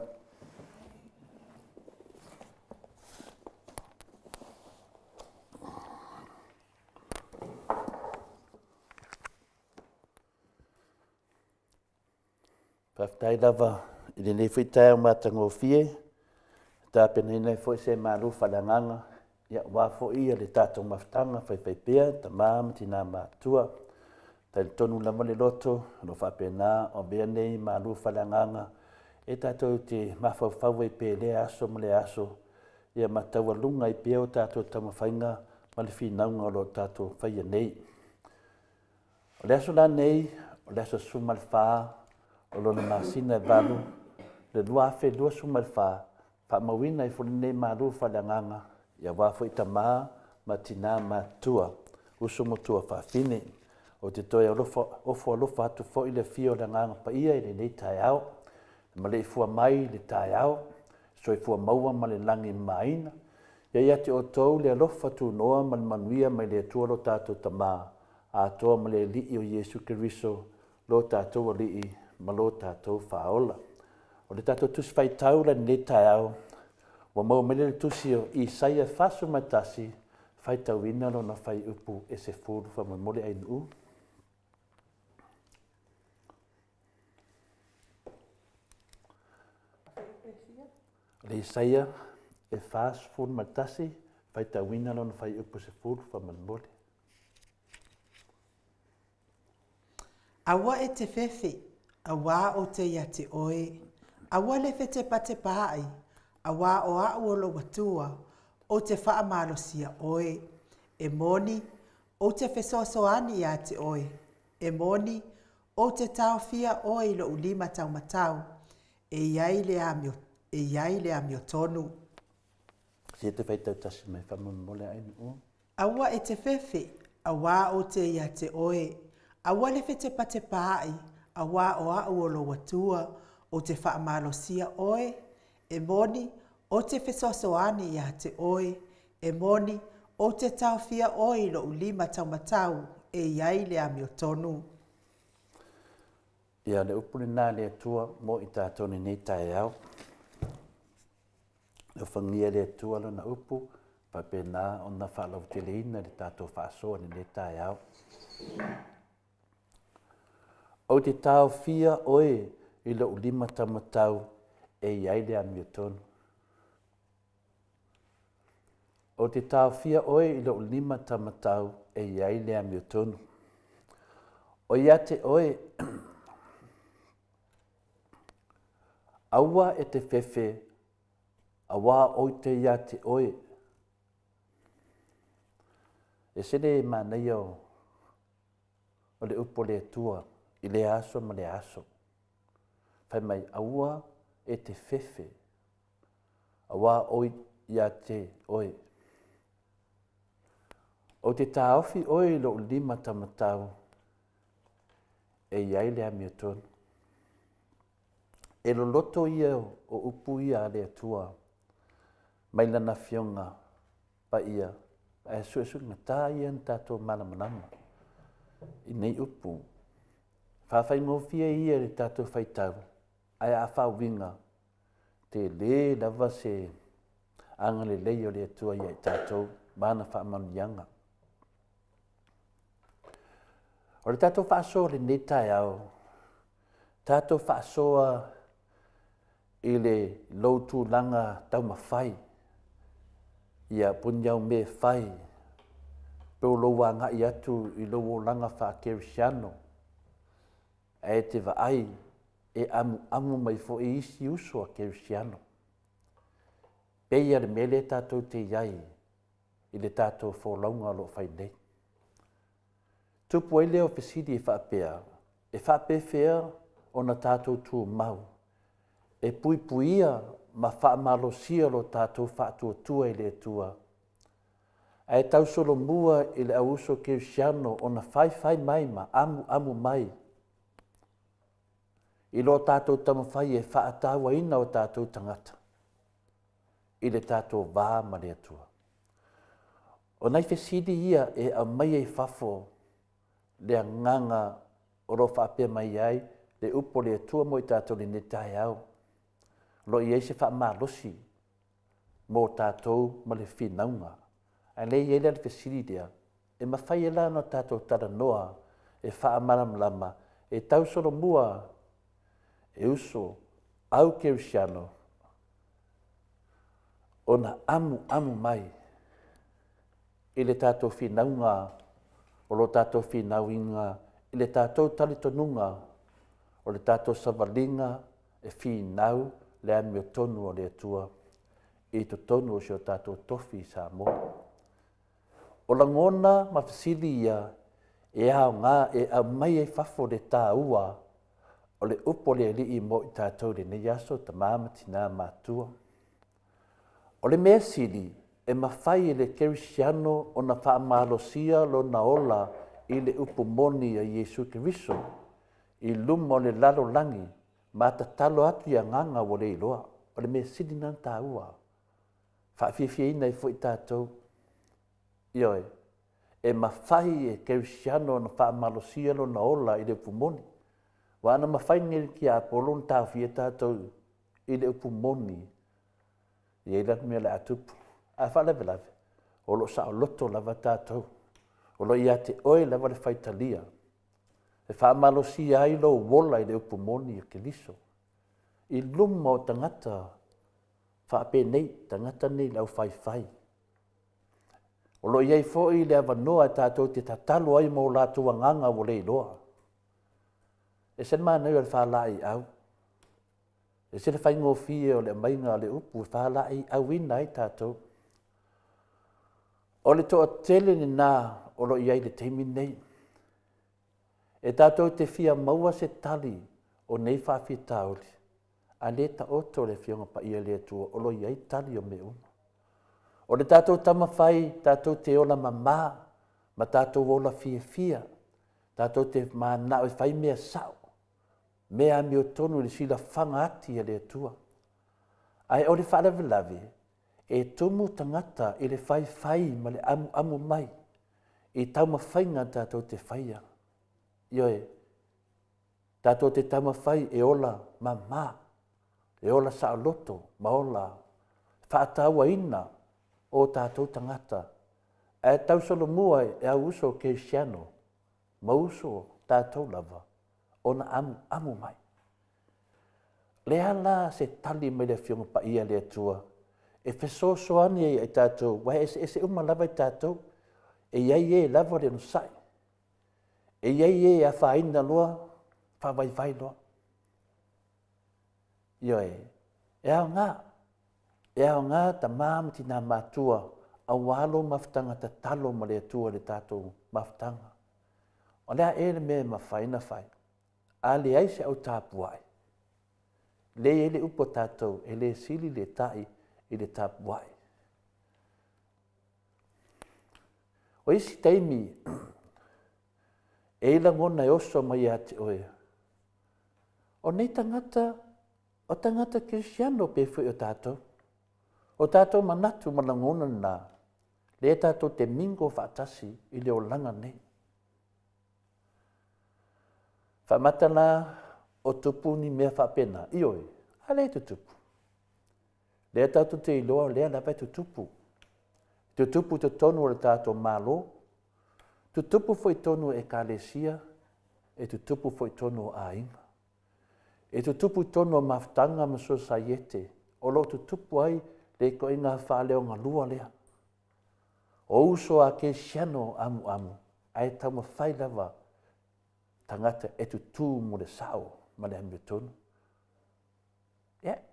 Paftai dawa, i le nei whitai o mātango fie, tā pena nei fwoi se maru whaleanga, ia wafo ia le tātou mawhtanga whaipea, ta māma tina mātua. Tai tonu lama le loto, no whapena o bea nei maru whalanganga. E tātou te mawhawhau e pē le aso ma le aso. Ia mataua lunga i pēo tātou tamawhainga, ma le whinaunga o lo tātou whaia nei. O le aso la nei, o le aso sumal whā, o lo na masina e walu, le luafe lua sumal whā, whamawina i fuli nei maru whalanganga. Ia wafo i tamā, ma tina mātua, usumotua whawhine. O te toi ofo alofa atu fo i le fio le nganga pa ia i le nei tai au. Ma le fua mai le tai au, so i fua maua ma le langi maina. Ia ia te o tau le alofa tu noa ma le manuia mai le atua lo tātou tamā. A toa ma le lii o Jesu Keriso, lo tātou o lii, ma lo tātou whaola. O le tātou tusi whai tau le nei tai au, wa mau mele le tusi o Isaia fasu matasi, whai tau ina lo na whai upu e se furu wha mole ainu u. Le Isaia e fasu furu matasi, whai tau ina lo na whai upu se furu wha mole. Awa e te fefe, awa o te ia te oe, awa le fe te pate paai, awa o au o lo watua, o te wha amalo sia oe, e moni, o te fesosoani ia te oe, e moni, o te tau fia oe lo ulima tau matau, e iai le amio tonu. Si te whaitau tasi mai whamamole ainu u. Awa e te fefe, awa o te ia te oe, awa le fe te pate paai, awa o au o lo watua, o te wha amalo sia oe, e moni, o te fesosoani ia te oe, e moni, o te tau fia oe lo ulima tau matau, e iai le amio tonu. Ia le upuri nā le atua mo i tātoni nei tae au. Le whangia le atua lo na upu, pa pēnā o na whalau te leina le tātou whaasoa ni nei tae au. O te tau fia oe i lo lima tamatau e iai le amio tonu. O te tau fia oe i lo lima tamatau e iai le amio tonu. O ia te oe, aua e te fefe, awa o te ia te oe. E sene manei o le upo le tua, i le aso ma le aso. Fai mai aua e te fefe, awa o ia te oe. O te taofi oe lo lima tamatau, e iai le amio tonu. E lo loto ia o upu ia le atua, mai lana fionga pa ia, e su ngata ia n tato malamanama. I nei upu, whawhai ngofia ia le tato whaitau, ai a whawinga, te le lava se anga le leo le atua ia i tato, mana whaamanu ianga. O le tato whaasoa le netai au, tato whaasoa i le loutu langa tau mawhai, ia punyau me whai, peo loa ngai atu i loa langa wha kerisiano, e te vaai e amu mai fo e isi uso a kerisiano. Peia le mele tatou te iai, i le tatou wholaunga lo whai nei. Tupu ai leo fesidi e whaapea, e whaapewhea o na tatou tua mau, e puipuia ma whaamalosia lo tatou whaatua tua i le tua. Ai tau solo mua i le auso kerisiano o na whai mai ma amu mai. I lo tatou tamawhai e whaatawa ina o tatou tangata. I le tatou vā ma le atua. O nei fesidi ia e a mai e whafo le nganga o ro whaapea mai ai le upo le atua mo i tatou le netai au. Lo i eise whaamalosi mo tatou ma le whinaunga. Ai le i ele fesidi dia e mawhai e lana tatou tara noa e whaamalamlama e tau solo mua e uso au kerisiano o na amu mai i le tātou whinaunga o lo tātou whinauinga i le tātou talitonunga o le tātou savalinga e whinau le amio tonu o le atua i to tonu o sio tātou tofi sa mo. O la ngona mawhisili ia e au ngā e au mai e whafo le tā ua o le upo le li i mo i tātou le ne yaso ta māmati nā mātua. O le mea sili e mawhai le kerisiano o na whaamalosia lo na ola i le upo moni a Yesu Keriso i luma o le lalo langi ma ta talo atu ia nganga o le iloa. O le mea sili nā tā ua. Whaafifia ina i fo i tātou. Ioe, e mawhai e kerisiano o na whaamalosia lo na ola i le upo moni. Wa ana mawhai ngeri ki a Apollo ta fia tātou i le upu moni. I e lak mea le atupu. A whalewe lawe. O lo sa o loto lava tātou. O lo ia te oe lava le whaitalia. E whaamalosi ai lo wola i le upu moni a Keriso. I luma o tangata whaape nei, tangata nei lau whai. O lo iai fo i le awanoa tātou te tatalo ai mo lātua nganga o le iloa. E sen mana o le whalai au. E se le whaingo fie o le mainga le upu whalai au ina ai tātou. O le toa tele ni nā o lo iai le teimi nei. E tātou te fia maua se tali o nei whawhi tauli. A le ta oto le fionga pa ia le tua o lo iai tali o me una. O le tātou tamawhai, tātou te ola mamā, ma tātou ola fia. Tātou te mana o whai mea sao. Mea mi o tonu le sila whanga ati a le atua. Ai o le whaalawe e tumu tangata i le whai ma le amu mai. I tauma whainga tātou te whaia. Ioe, tātou te tauma whai e ola mamā. E ola sa loto, ma ola whaataua ina o tātou tangata. E tau solo mua e au uso kerisiano. Ma uso tātou lava. ona amu mai. Lea la se tali mai le fionga pa ia le atua. E fesosoani e tātou, wai ese lava i tātou, e iai e lava le no sai. E iai e a whaina loa, whawai loa. Ioe, e ao ngā ta māmati nā mātua, a walo mawhtanga ta talo ma le atua le tātou mawhtanga. O lea e le mea mawhaina whai, a le aise au tāpuai. Le e le upo tātou, e le sili le tai i le tāpuai. O isi teimi, e ila ngona e oso mai ate oe. O nei tangata, o tangata Cristiano pe fui o tātou. O tātou manatu malangona nā. Le tātou te mingo whaatasi i le o langa nei. Whamatana o tupu ni mea whapena. Ioi, a le tu tupu. Le tātou te iloa lea lapai tu tupu. Tu tupu te tonu o le tātou malo. Tu tupu foi tonu e kalesia. E tu tupu foi tonu o ainga. E tu tupu tonu o maftanga ma societe. O lo tu tupu ai le ko inga whaleo ngā lua lea. O uso a ke siano amu. Ai tau ma whai lava tangata e tu tū mo le sao ma le hami tonu.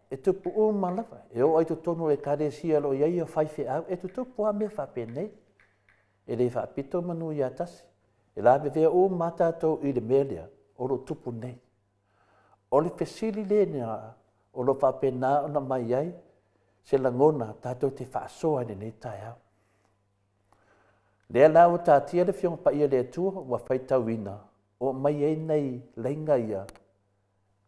E tupu o ma lava. E o ai tu tonu e kalesia lo iai o whaife au. E tu tupu a me whapenei. E le whapito manu i atasi. E la vevea o mātātou i le melea o lo tupu nei. O le fesili le nea o lo whapena o na mai ai se langona tātou te whaasoa nei tai au. Lea lau tātia le fionga pa ia le atua wa whaitau ina o mai ei nei leinga ia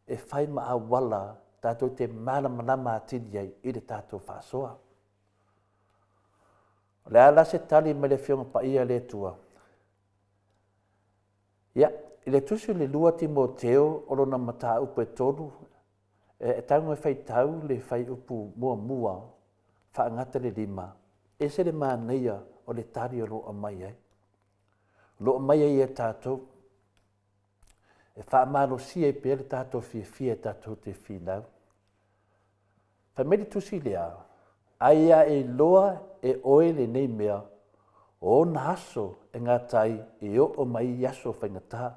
e whai ma a wala tātou te malama atini ai i le tātou whaasoa. Lea la se tali mai le fionga pa ia le atua. Ia, i le tusi le lua Timoteo o lona mata upo e tonu, e tango e whaitau le whai upu mua, whaangata le 5, e se le māneia o le tari o loa mai ai. Loa mai ai e tātou, e whaamalo si e pere tātou fia tātou te whinau. Whameri tusi le au, aia e loa e oe le nei mea, o na aso e ngā tai e o mai yaso whaingatā.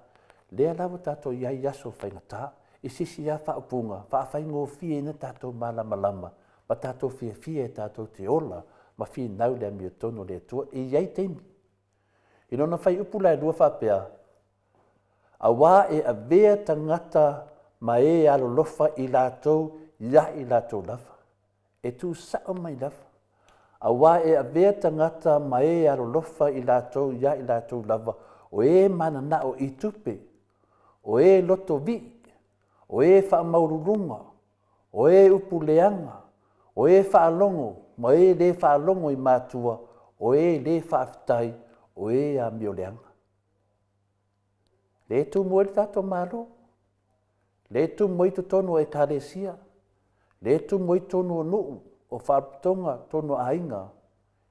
Lea lawa tātou iai yaso whaingatā, i sisi a whaapunga, whaawhaingo fie na tātou malama, ma tātou fia tātou te ola, ma fie nau lea mi o tono lea tua, i iai teimi. I nona whai upula e lua whapea, a wā e a vea tangata ma e alo lofa i lātou, ia i lātou lava. E tū sao mai lava. A wā e a vea tangata ma e alo lofa i lātou, ia i lātou lava, o e mana na o i tupe, o e loto vi, o e whaamaururunga, o e upuleanga, o e whaalongo, ma e le whaalongo i mātua, o e le whaafitai, o e a mioleanga. Le tu mo le tātou mālo, le tu mo i tonu e kāresia, le tu mo i tonu o nuu, o whaapitonga tonu ainga,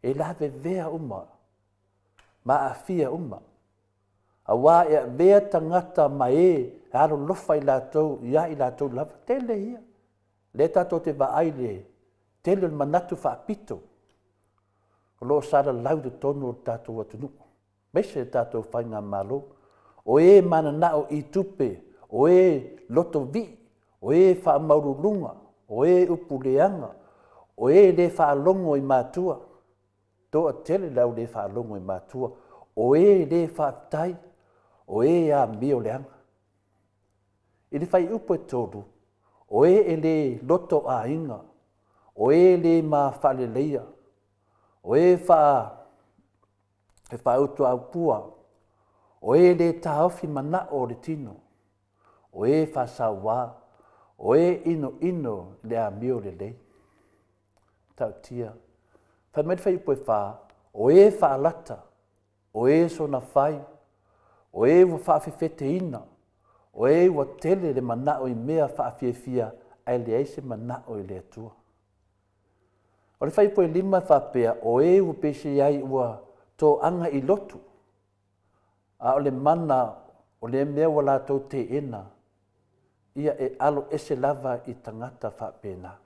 e lawe vea uma, ma a fia uma. A wā e a vea tangata ma e, aro lofa i lātou, ia i lātou lava, tele ia. Le tātou te waai le, tele le manatu whaapito. O loo sara laude tonu o tātou atunu. Meise tātou whainga malo, o e mana nao i tupe, o e loto vi, o e whaamaurulunga, o e upuleanga, o e le whaalongo i mātua. Toa tele lau le whaalongo i mātua, o e le whaapitai, o e a mio leanga. I le whai upo e tōru, o e le loto a inga, o e le mā whale leia, o e whautu au pua, o e le tāofi mana o le tino, o e whasawa, o e ino le a mio le lei. Tau tia, whamedi whai upo e wha, o e whaalata, o e sona whai, o e wa whaafifete ina, o e wa tele le manao i mea whaafiefia ai le eise manao i le atua. O le whaipo e 5 whapea, o e wa pese iai ua tō anga i lotu. A o le mana o le mea ua lātou te ena, ia e alo ese lava i tangata whapena.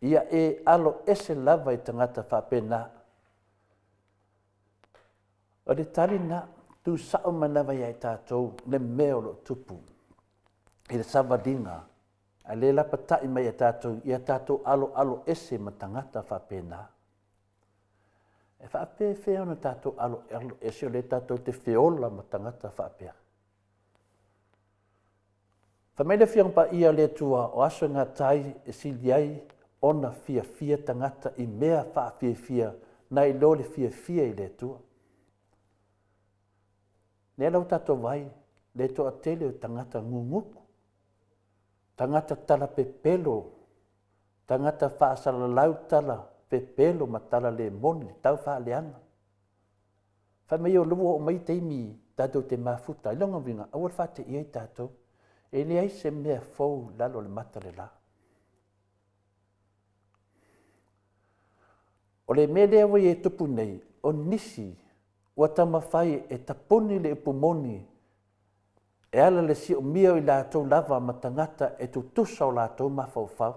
Ia e alo ese lava i tangata whapena. O le tari na, tu sao manawa ia i tātou, le mea o lo tupu. I le savadinga, a le lapatai mai ia tātou alo ese ma tangata whapena. E whape whea ona tātou alo ese o le tātou te whiola ma tangata whapea. Whamele whiang pa ia le tua o aso ngā tai e sili ai ona fia tangata i mea wha na i lo le fia i le tua. Nea lau tātou vai, le toa tele o tangata ngunguku, tangata tala pepelo, tangata whaasalalau tala pepelo ma tala le moni, tau whaaleanga. Whamei o luo o mai teimi tātou te mafuta, ilonga winga, awal whate iai tātou, e le ai se mea fau lalo le mata le la. O le mea lea wai e tupu nei, o nisi, ua tamawhai e taponi le upumoni, e ala le si o mia i lātou lava ma tangata e tu tusa o lātou mawhauwhau.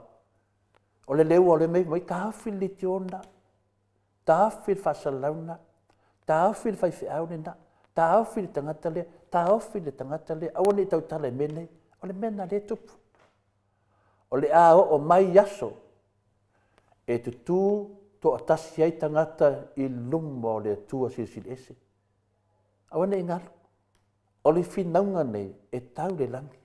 O le leo o le mei, mai ka hawhi li te ona, ta hawhi le whasalauna, ta hawhi le whaiwhiaunena, ta hawhi le tangata lea, ta hawhi le tangata lea, awane i tau tala e mene, o le mena le tupu. O le a o mai yaso, e tu tū to atasi ai tangata i luma o le tua sili ese. Awane i ngalo. O le whinaunga nei e tau le langi.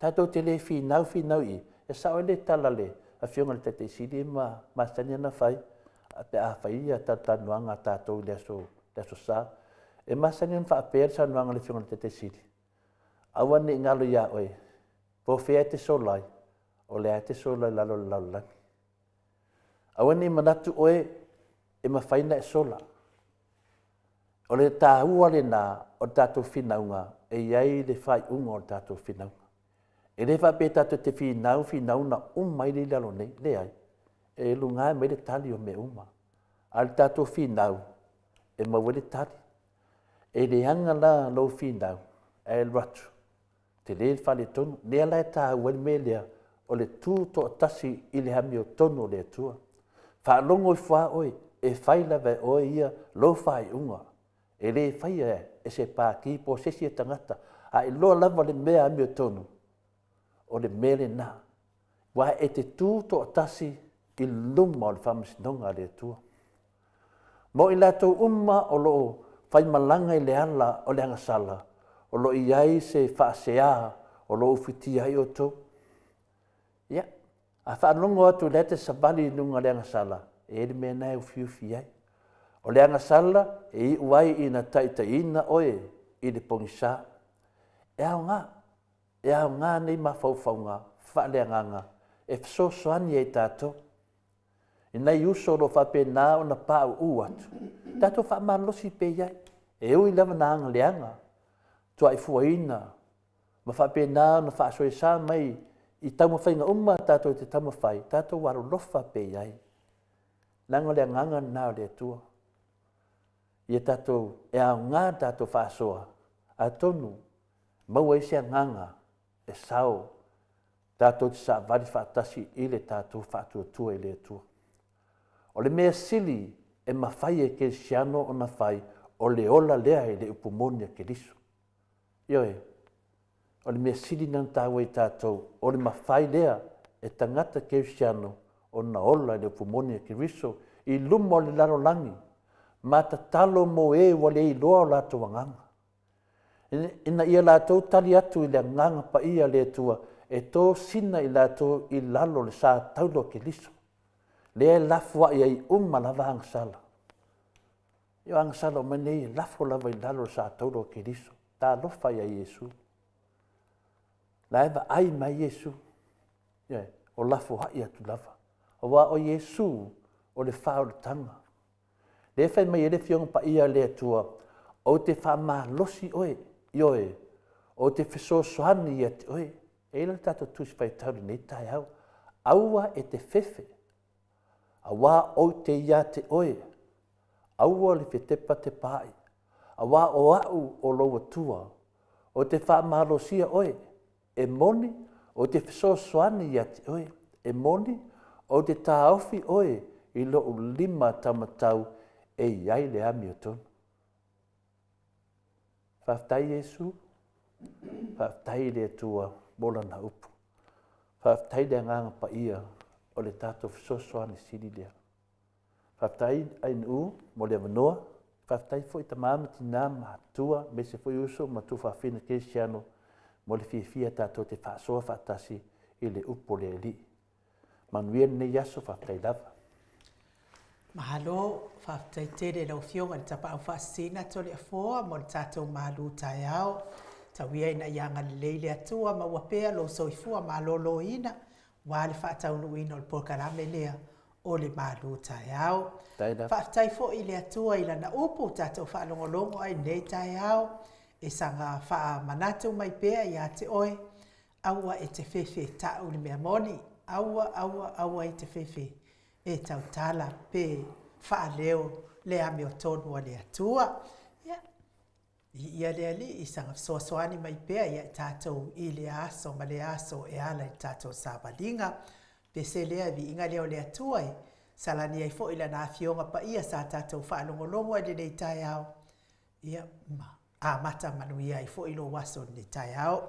Tātou te le whinau i. E sao e le tala le. A whionga le tete sili ma sani ana whai. A te a whai a tatanuanga tātou le aso sā. E ma sani ana wha apea sa nuanga le whionga le tete sili. Awane i ngalo ia oe. Po whea te solai. O le a te solai lalo langi. Awane i manatu oe e mawhaina e sola. O le tāua le nā o tātou whinaunga e iai le whai unga o tātou whinaunga. E le whape tātou te whinauna umai li lalo nei, le ai. E lunga e mai le tali o me uma. A le tātou whinau e maua le tali. E le hanga la lo whinau e le ratu. Te le whale tonu, le ala e tāua le me lea o le tū to tasi i le hami o tonu o le tua. Whaalongo i wha oi, e whailawe oi ia lo whai unga. E le whai e se pāki po sesi e tangata. A i loa lava le mea ami o tonu. O le mele nā. Wa e te tū to atasi i luma o le whamasinonga le tua. Mo i lātou o loo whai malanga i le ala o le angasala. O lo i ai se whaasea o lo uwhitia i o tō. Ia. A whaanongo atu le te sabali nunga le angasala, e le mea nai uwhiuwhi ai. O le angasala, e i uai i na taita ina oe i le pongisā. E au ngā nei mawhauwhaunga, whaaleanganga, e whasosoani e tātou. I nei uso lo whape nā o na pāu u atu. Tātou whaamalosi pe iai, e ui lava na anga leanga. Tua i fuaina, ma whape nā o na whaasoe sā mai, I tau mawhainga tātou te tau mawhai, tātou waro lofa pe iai. Nanga lea nganga nā o lea tua. Ia tātou, e au ngā tātou whaasoa, a tonu, maua i sea nganga, e sao, tātou te sa wari whaatasi i le tātou whaatua tua i lea tua. O le mea sili, e mawhai e ke siano o na whai, o le ola lea i le upumonia ke liso. Ioe, o le mea sili nan tāua I tātou, o le mawhai lea e tangata keusiano o na ola le upumoni ki riso I luma o le laro langi, ma ta talo mo e wale I loa o lātou anganga. Ina ia lātou tali atu I le anganga pa ia le tua, e tō sina I lātou I lalo le sā taulo ke liso. Le e lafua I ai lava angasala. Io angasala o manei lafua lava I lalo le sā taulo ke liso, tā lofa I ai Yesu. La eva ai mai Yesu. O lafo hai atu lava. O wa o Yesu o le whao le tanga. Le whai mai ele fionga pa ia le atua. O te wha maa losi oe. Ioe. O te wheso sohani ia te oe. E la tato tusi pai tauri nei tai au. Aua e te whewhe. Awa o te ia te oe. Aua le whetepa te pai. Awa o au o loa tua. o te whaamalosia oe, e moni o te whesoasoani ia te oe, e moni o te tāofi oe i loo 5 tamatau e iai le ami o tonu. Whaftai Jesu, whaftai le tua mola na upu. Whaftai le nganga pa ia o le tātou whesoasoani siri lea. Whaftai ain u mo le manoa, whaftai fo i ta mamati nā matua me se fo i uso ma tu whawhina kesiano mo le fia tātou te whaasoa whaatasi i le upo le li. Manuia ne yaso whaftai lava. Mahalo, whaftai tere lau fionga ni tapa au whaasina to le afoa mo le tātou malu tai au. Tawia ina ianga leile atua ma wapea lo soifua ma lolo ina. Wale whaatau nuina o le porkarame lea o le malu tai au. Whaftai fo i le atua ila na upu tātou whaalongolongo ai nei tai au. E sanga wha manatu mai pea i ate oe. Aua e te fefe tau ni mea moni. Aua e te fefe. E tau tala pe wha leo le ame o tonu o le atua. Ia le ali i sanga soasoani mai pea ia tātou i le aso ma le aso e ala i tātou sāwalinga. Pe se lea vi inga leo le atua e salani ai fo ila na fionga pa ia sa tātou whaalongolongo e le nei tai au. Ia mata manu ia i fo ilo waso le tai au.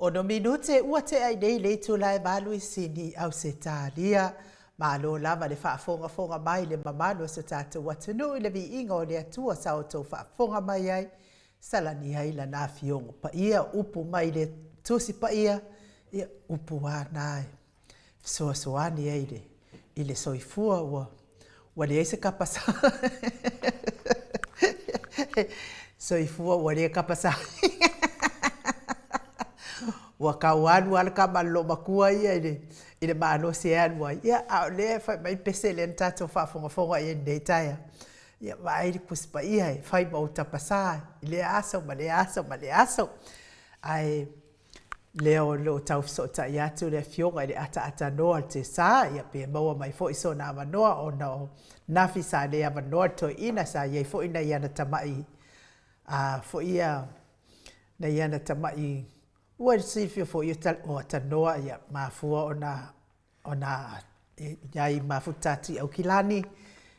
Ono minute ua te ai nei le tulae malu i sini au se tālia. Malo lava le whaafonga mai le mamano se tātou watunu i le vi inga o le atua sa o tau whaafonga mai ai. Salani ai la nā fiongo pa ia upu mai le tusi pa ia. Ia upua nai. Soani eile. Ile soifua ua le se kapasa. Soifua ua le kapasa. Ua kauanu ala ka malo makua ia ile maano se anua. Ia au le fai mai pese le ntato fonga ia nei taia. Ia vai kuspa ia fai mau tapasa. Ile aso. Ai leo lo tau so ta ia tu le fionga le ata noa te sa ia pe maua mai fo iso na manoa o no nafi sa le manoa to ina sa ia fo ina ia na tamai fo ia na ia na tamai ua si fo ia tal o ta noa ia mafua ona ia mafutati au kilani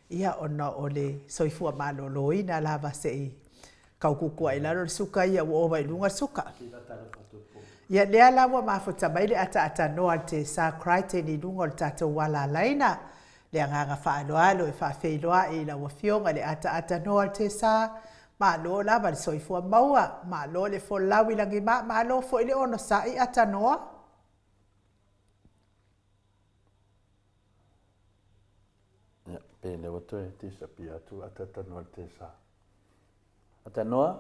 ia ona ole soifua malolo ina lava se kaukukua ila ro suka ia o vai lunga suka ia lea lawa mafuta mai le ata noa te sa kraite ni lunga o tatou wala laina le anganga whaaloalo e whawheiloa i la wafionga le ata noa te sa ma lo lava le soifua maua ma lo le fo lawi langi ma lo fo ile ono sa i ata noa ia pe le wato e tisa pia tu ata noa te sa ata noa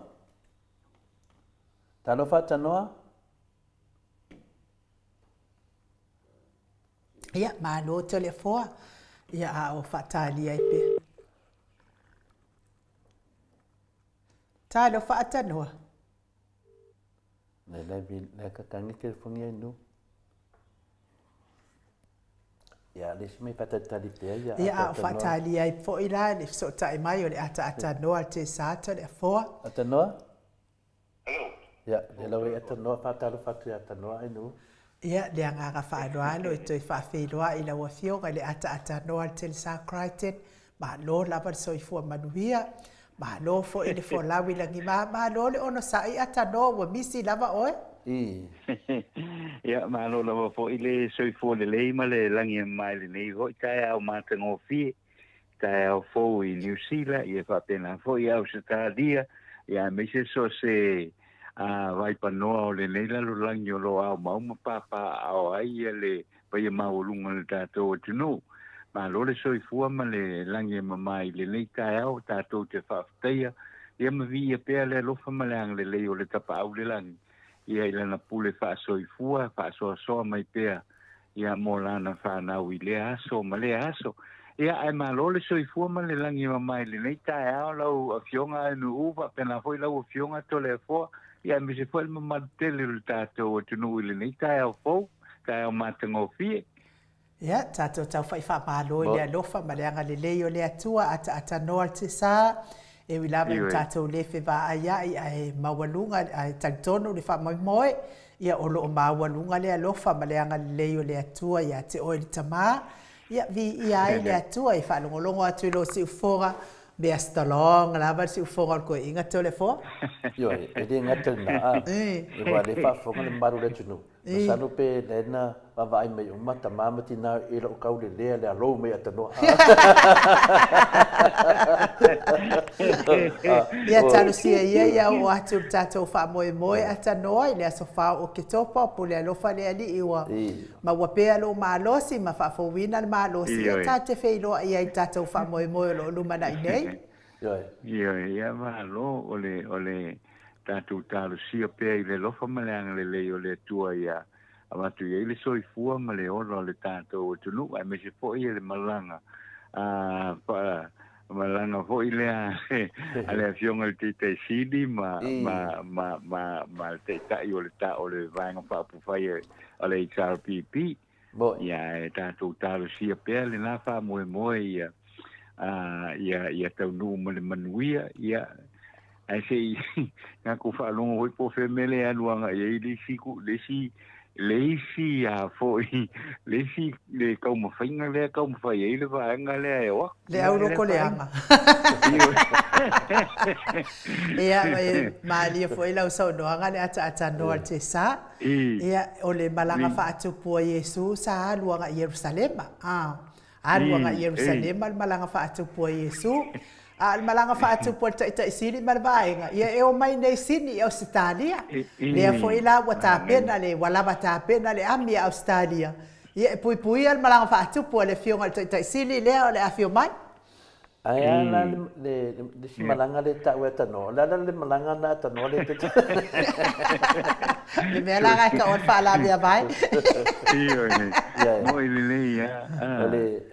talo fa ata noa ia ma lo telefona ia a o fatali ai pe talo fa ata noa le kakangi ke fungia inu ia le simi fatatali pe ia a o fatali ai fo ila le so tai mai o le ata noa te sa le fo ata noa ia le lawe ata noa fatalo fatu ata noa inu ia le anganga whaaloalo e toi whawhiloa i la wafionga le ata noa te le sakraiten ma lo lava soifua manuia ma lo fo ele fo lawi langi ma lo le ono sai ata noa wa misi lava oe ia ma lo lava fo ile soifua le lei ma le langi mai le nei hoi tai au matango fi tai au fo i New Zealand ia whapena fo i Australia ia me so se vai pa noa o le nei lalo langi o lo au mauma papa au ai le pai maulunga le tātou tunu. Ma lo le soifua ma le langi mamai le nei tai au tātou te whafteia. Ia ma vi ia pēr le lofa ma le ang le lei o le tapa au le langi. Ia ilana pule wha soifua, wha soa mai pēr. Ia mo lana whanau i le aso, ma le aso. Ia ai ma lo le soifua ma le langi mamai le nei tai au lau a fionga anu uwa, pena foi lau a fionga to le foa. Ia mi se foi ma tele le tātou tunu i le nei tai au fou, tai au matango fie. Ia, tātou tau whai whamalo i lea lofa ma le anga le leo lea tua ata noa te sa e wilama i tātou lefe wa aia i ai mawalunga ai tangtono le whamaimoe ia olo o mawalunga lea lofa ma le anga le leo lea tua ia te oe li tamā ia vi i ai lea tua i whalongolongo atu ilo si ufora mea stalong lava si ufora ko inga tole fo yo e de ngata na e wa le fa fonga le maru le tunu masano pe lena va vai mai o mata mamati na e lo kau le le alo me atano ia tanu sia ia o atu tatou fa moe atano i le sofa o ke topa po le alofa le ali iwa ma wa pe alo malosi ma fa fo wina malosi tate fe lo ia tatou fa moe lo lumana nei ia ma lo ole tātou tālu sia pēr i le lofa maleanga le lei o le tua ia. Amatu ia i le soifua ma le ono le tātou o tunu, ai me se fo i le malanga. Malanga fo i le a le fionga le te sidi ma te tai o le ta o le vaenga whapufai o le HRPP. Ia e tātou tālu sia pēr le nā wha moe ia. Ia tau nu ma le manuia ia. Ai sei nga ko fa longo hoi po femele anuanga e lesi a foi lesi le kau ma fainga le kau ma fai ele va nga le e wa le auro ko le ama ia ma li foi la so no nga le ata no te sa ia o le malanga fa atu po Yesu sa luanga Jerusalem aluanga Jerusalem malanga fa atu po Yesu A malanga whaatu po ta isiri marvaenga. Ia e o mai nei sini Australia. Lea fo ila wa tapena le wala wa tapena le ami Australia. Ia e pui al malanga whaatu po le fionga ta isiri lea o le afio mai. Ai ana le malanga le ta weta no. La le malanga na ta no le te. Le malanga ka on fa la via vai. Io mo ile ya. Ale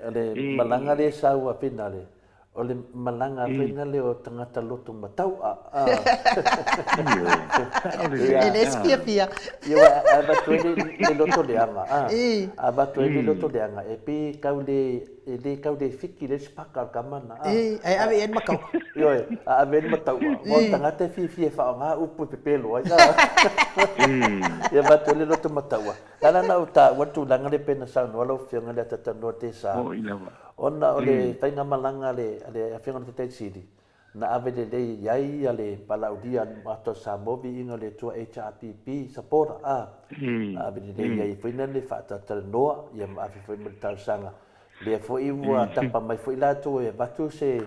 malanga le sa wa pinale. O le malanga whainga le o tangata loto matau a. Ele espia. Ia a batu le loto le anga. A batu le loto le anga. E pi kau le fiki le spaka kamana. Ai ave en makau. Ia a ave en matau. Mo tangata fi whaonga upu pepelo. Ia batu le loto matau. Lana na uta watu langa le pena sa no lo fianga le tatano te sa. Ona o le tainga malanga le afinga te taisiri. Na ave le iai ale palaudia mato sa mobi inga le tua HRPP sapora a. Ave le iai fina le fata tanoa ia ave foi militar sanga. Le foi iwa tapa mai foi lato e batu se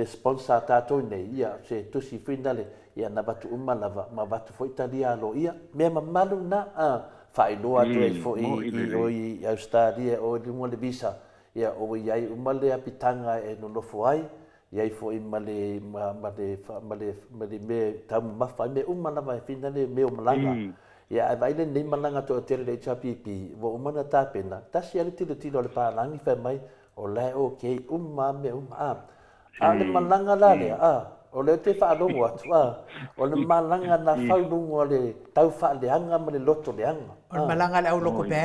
sponsor tato nei ia se tusi fina le ia na batu umalava ma batu foi italia lo ia me malu na a fai loa tu foi i Australia o le mo le visa. Ia o iai umale apitanga e no foai iai foi male me tam mafa me umana vai finale me malanga ia vai le nei malanga to tere le HPP vo umana tapena tasi ale tilo le palangi fa mai o le okay me a le malanga la le o le te fa longo atu o le malanga na fa longo le tau fa le anga me le loto le anga O malanga le au loko pe.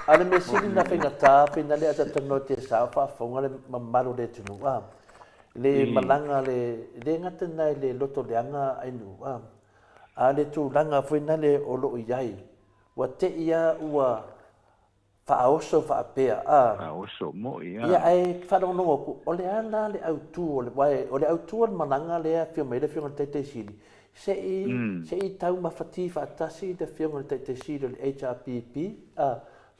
Ale me sili na whainga tā, pina le ata tano te sa wha whaunga le mamaru le tunu. Le malanga le ngata nai le loto le anga ainu. A le tū langa whaina le olo iai. Wa te ia ua whaoso whaapea. Whaoso mo ia. Ia ai whanonongo ku. O le ana le autu, o le autu al malanga le a whio meile whionga te sili. Se i tau mawhati whaatasi te whionga te sili le HRPP.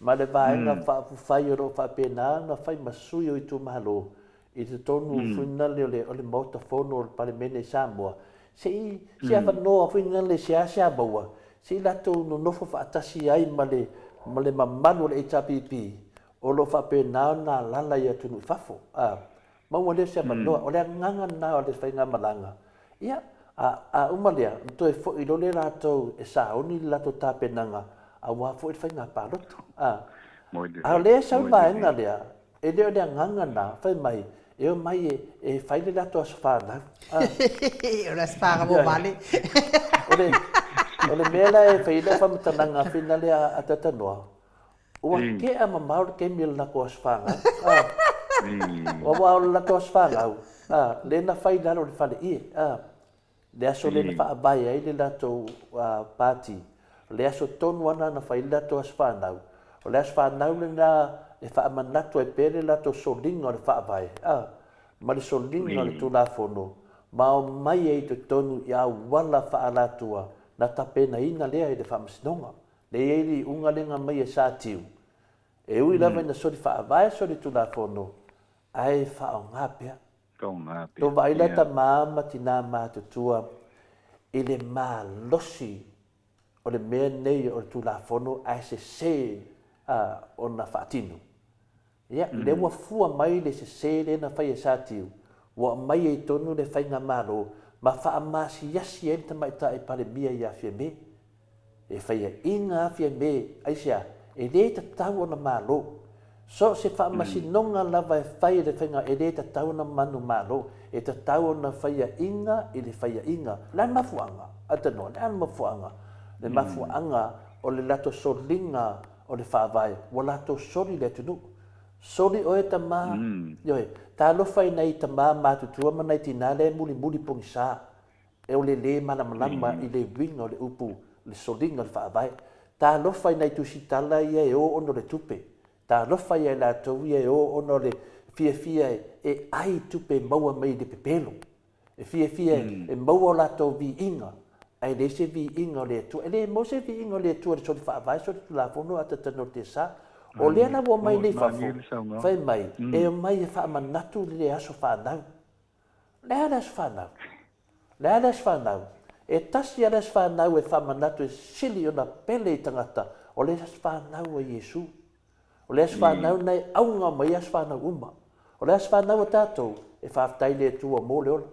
Ma le vaenga whai o roa whapena na whai masui o i tū mahalo. I te tonu whina le o le motofono o le parimene Samoa. Se a whanoa whina le se baua. Se i lato no nofo whaatasi ai ma le mamanu o le HRPP. O lo whapena na lala i atunu i whafo. Maua leo se a whanoa. O le nganga na o le whainga malanga. Ia, a umalea, to e fo i lo le lato e saoni lato tāpenanga. A wa fo i whainga pāroto. A lea sau vaenga lea, e leo lea nganga na, whai mai, e o mai e whaile lato a sawhanau. O la spara mo vale. O le mea e whaile whamatananga whina lea a tatanoa. Ua ke a mamaur ke mil lako a sawhanau. Ua wao lako a sawhanau. Le na whaile alo le whale ie. Le aso le na whaabai ai le lato pāti. Le aso tonu ana na whaile lato a sawhanau. O le aso whanau le na e whaamanatu e pere lato solinga o le whaavai. Ma le solinga o le tūlafono. Ma o mai e te tonu i a wala whaalatua na tapena ina lea e le whamasinonga. Le eiri unga lenga mai e sātiu. E ui lava ina sori whaavai sori tūlafono. Ai whao ngāpea. Tō vaila ta māma tina mātutua i le mā losi o le mea nei o le tūlafono ai se o na whaatinu. Ia, le ua fua mai le se le na whai e sātiu. Wa mai e tonu le whainga mālo, ma wha amasi yasi e ta mai ta e pare mia i a fia me. E whai e inga a fia me, aisia, e le ta tau o na mālo. So se wha amasi nonga lava e whai le whainga e le ta tau na manu mālo, e ta tau o na whai a inga i le whai a inga. Lan mafuanga, atano, lan mafuanga. Le mafuanga o le lato solinga o le whaavai, wa lato sori le tunu. Sori o e ta mā, yoe, tā lofa i nei ta mā mātutua ma nei tina le muli pongi sā. E o le mana malama i le winga o le upu, le solinga o le whaavai. Tā lofa i nei tusitala i e o ono le tupe. Tā lofa i e la tau i e o ono le fia e ai tupe maua mai le pepelo. E fia e maua la tau vi inga. Ai le se vi inga o le tu. E le mo se vi inga o le tu le soli whaavai, soli tu la fono ata tano te sā. O lea na ua mai nei O, fafo. nani le saunga. Fai mai, e o mai e whaamanatu le aso whanau. Lea le aso whanau. Lea le aso whanau. E tasi ale aso whanau e whaamanatu e sili o na pele i tangata. O le aso whanau a Iesu. O le aso whanau nei aunga mai aso whanau uma. O le aso whanau a tātou e whaafitai le tua mō le ola.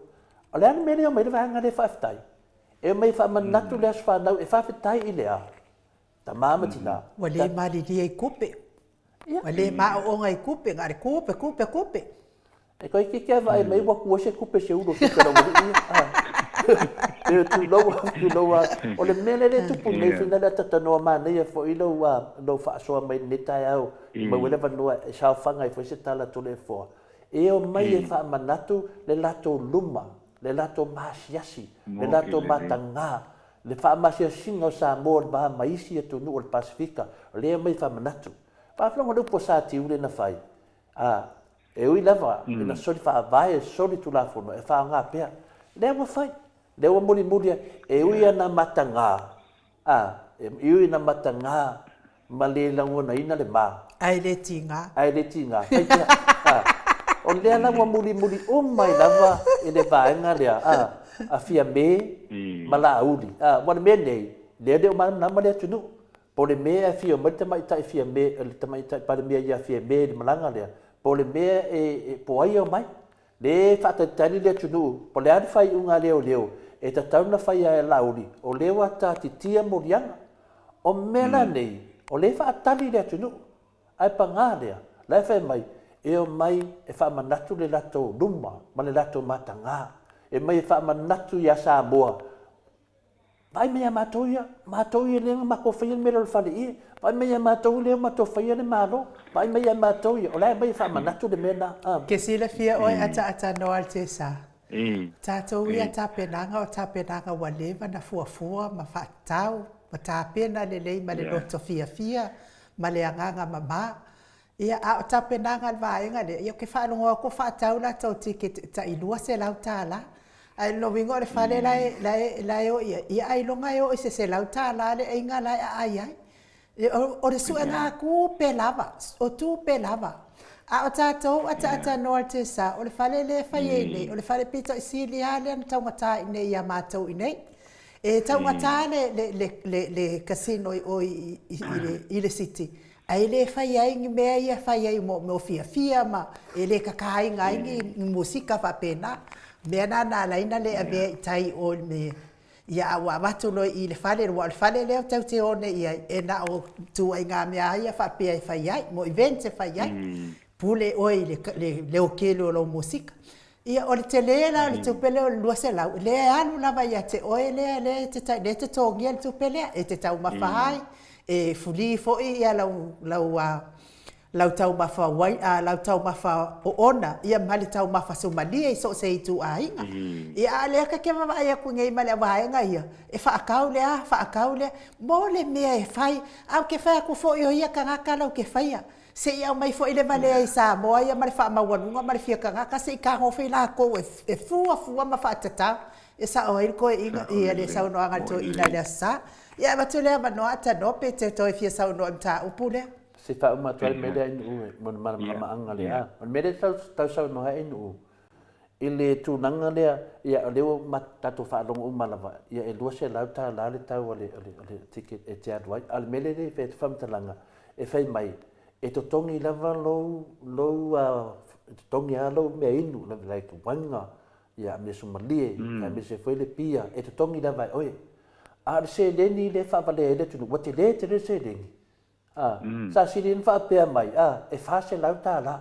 O le ane mele o mai le vanga le whaafitai. E mai whaamanatu le aso whanau e whaafitai i le a. Ta māmatina. Wa le malili ai kupe. Wa le maonga i kupe, ngare kupe. E koe ki kia vai mai waku ose kupe se ulo ki kera wuri ia. Tu loa. O le mele le tupu nei fina le tatanoa mana ia fo ilo lo whaasoa mai netai au. Ma wele vanua e sao whanga i fo se tala tole foa. E o mai e wha manatu le lato luma, le lato maasiasi, le lato matanga. Le wha maasiasinga o Samoa le maha maisi e tunu o le Pasifika. Le mai wha manatu. Pāwhilonga lupo sa ti ule na whai. E ui lava, ina soli wha avae, soli tu la fono, e wha ngā pēr. Lea wa whai, lea wa muri muria, e ui ana matanga. E ui ana matanga, ma le langona ina le mā. Ai le tinga. Whai pia. O lea la wa muri o mai lava, e le vaenga lea. A fia me, ma la auli. Wana me nei, lea leo nama lea tunu. Po le mea fia mai tamaitai fia me, le tamaitai pale mea ia fia me, le malanga lea. Po le mea e po ai o mai. Le whaatatani lea tunu. Po le ane whai unga leo. E ta tauna whai a e lauri. O leo ata titia morianga. O mela nei. O le whaatani lea tunu. Ai pa ngā lea. Lai whai mai. E o mai e whaamanatu le lato luma. Ma le lato matanga. E mai e whaamanatu i a Samoa. Vai mea mātouia lenga mako whaia mera le whale ia. Vai mea mātou leo mātou whaia le mālo. Vai mea mātouia. O lai mai whaamanatu le mena. Ke sila fia oi ata noa te sa. Tātou ia tāpenanga o tāpenanga wa lewa na fuafua ma whaatau. Ma tāpena le lei ma le loto fia. Ma le anganga mama. Ia a tāpenanga le vaenga le. Ia ke whaanonga ko whaatau la tau tike ta ilua se lau tāla. Ai no wingo le fale lai o ia ai longa o se lau tāla le inga lai ai. O le sua ngā kupe lava, o tūpe lava. A o tātou ata noa te sa, o le whale le whaie nei, o le whale pita i sili hale an taungata i nei a mātou i nei. E taungata le casino i le city. Ai le whaia ingi mea ia whaia i mo fia ma, e le kakai ngā ingi musika whapena. Mea nā laina le a mea i tai o me. Ia awa watu no i le whale leo tau te one ia e na o tu ai ngā mea ia whapea i whaiai, mo event e whaiai. Pule oi le o kele o lo musika. Ia o le te leela o le tupele o lua se lau. Le anu lava ia te oe le te tōngia le tupelea e te tau mawhahai. E fuli foi ia lau tau mafa wai lau tau mafa o ona ia mali tau mafa Somalia i so se itu ainga ia le ka ke mama ia ku ngai mali vaenga ia e fa akau le mo le mea e fai au ke fa ku fo ia ka ngaka lau ke faia se ia mai fo ile vale ai sa mo ia mali fa ma wanunga mali fia ka ngaka se ka ho fe la ko e fua ma fa tata e sa o il ko ia le sa no anga to ina le sa ia batule ma no ata no pe te to fia sa no mta upule Se wha umatuai mele ai nuu, mana maanga lea. Mele tau sau noha ai nuu. I le tūnanga lea, ia leo tato whaalonga umalawa. Ia e lua se lau tā la le tau ale ticket e te aduai. Ale mele le whai whamtalanga. E whai mai. E to tongi lava tongi a lau mea inu. Lai tu wanga. Ia me Somalia. Ia me se whai le pia. E to tongi lava oe. A se leni le whaapale e le tunu. Wate le te le se leni. Sa sirin fa pe mai e fa se lau ta la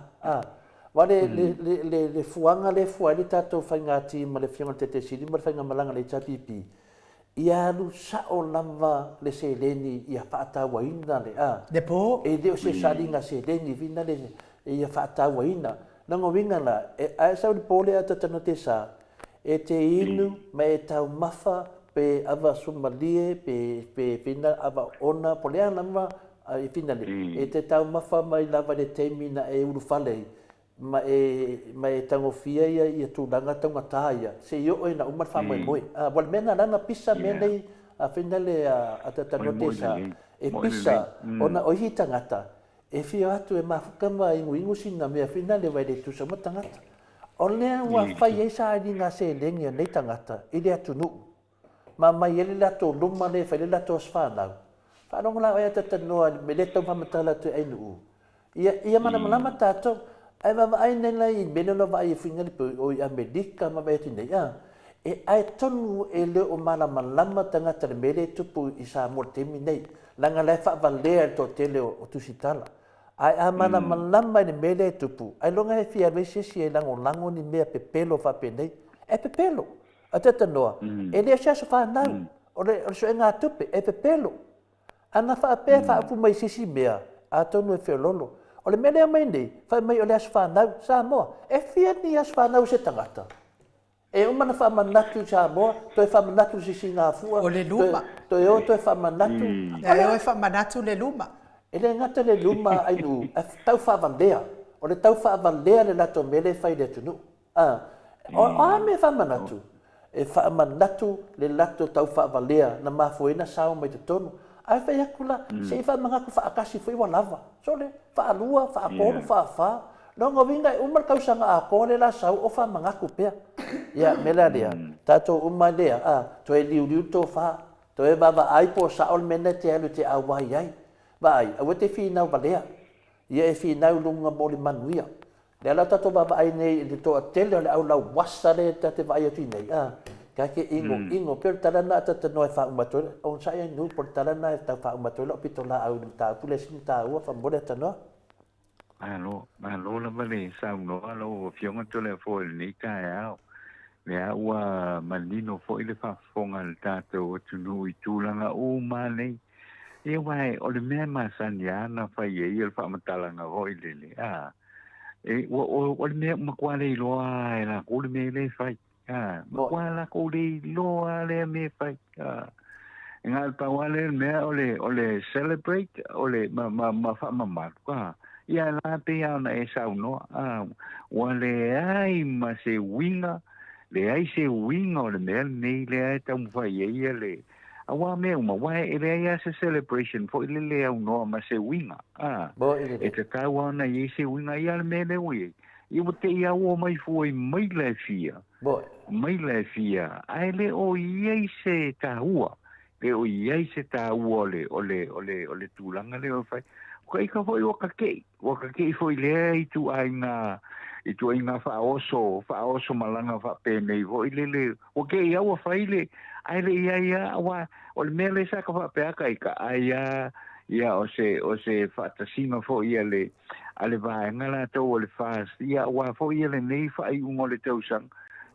wale le fuanga le fuali tato fainga ti ma le fianga te siri ma fainga malanga le chapipi ia lu sa o lava le se leni ia fa ta waina le de po e de se salinga se leni vina le ia fa ta waina nango winga la e a sa le pole ata tano te sa e te inu ma e tau mafa pe ava Somalia pe fina ava ona pole lava i finale e te tau mafa mai lava le teimina e uru whalei ma e tangofia ia i tūranga taungata ia se i o e na umar whamai moe wale mena lana pisa menei a finale a tatanote sa e pisa ona ohi tangata e fia atu e mafukama ingu sina mea fina le vai le tusa ma tangata. O lea ua whai e sa ni ngā se lengi nei tangata, i le atu nuu. Ma mai ele lato luma le whai le lato as whanau. Whanonga la oia tatanoa me le tau pamatala tu e nuu. Ia mana malama tātou, ai ma ai nei lai mene no vai e whinga li pui o i Amerika ma vai ati nei. E ai tonu e leo o malama lama tangata le mele tupu i sa mor temi nei. Langa lai whavalea to te leo o tusitala. Ai a mana malama ni mele tupu. Ai longa e fia resisi e lango ni mea pepelo whapenei. E pepelo. A tata noa. E lea siasa whanau. O le so e ngā tupe. E pepelo. Ana whape whaapu mai sisi mea. A tonu e whiololo. O le mele mai nei. Whai mai o le as whanau. Sa moa. E fia ni as whanau se tangata. E umana whamanatu sa moa. Toi whamanatu sisi ngā fua. O le luma. Toi o toi whamanatu. E o e whamanatu le luma. E le ngata le luma ai nu, tau whaavandea. O le tau whaavandea le lato mele whai le tunu. O me whamanatu. E whamanatu le lato tau whaavandea na mafuena sao mai te tonu. Ai whai akula, se i whamangaku whaakasi fui wa lava. So le whaalua, whaaporo, whaafaa. Nonga winga e umar kausanga a kore la sau o whamangaku pea. Ia, mela lea. Tato umar lea, to e liu tō wha. To e wawa aipo sa ol mena te alu te awai ai. Vai, awe te whina walea. Ia e whina lunga mō le manuia. Le ala tato baba ai nei le toa tele o le au lau wasa le te vai atu nei. Ka ke ingo, pero talana a tata noe wha umatoila. O sa ia nui por talana e tau wha umatoila o pito la au ni tāu pule sini tāua wha mbole ata noa. Malo la vale sa noa lo fionga tole fo ni ka au. Le ua manino fo ile fa fonga le tato o tunu i tūlanga o manei. E wai o le mea masania na whai e i le whamatalanga hoi lele. E o le mea makua le iloa e la ko le mea le whai. Makua la ko le iloa le mea whai. E ngā le pawale le mea o le celebrate o le ma whamamatu. Ia la pe au na e sau noa. Wa le ai ma se winga. Le ai se winga o le mea nei le ai tau mwhai e i le. Awa me uma wai e le ia se celebration fo ile le au no ma se winga e te kawa na i se winga ia le me le wi i mo te ia o mai foi mai le fia ai le o i se tahua le o i se tahua o le tulanga le o fai kai ka foi o ka ke foi le i tu ai nga fa oso malanga fa pene vo ile o ke ia o fai le ai le ia wa o le mele sa ka fa pe ka ia o se fa tasima fo ia le ale va ngala to o le fa ia wa fo ia le nei fa i un o le tausan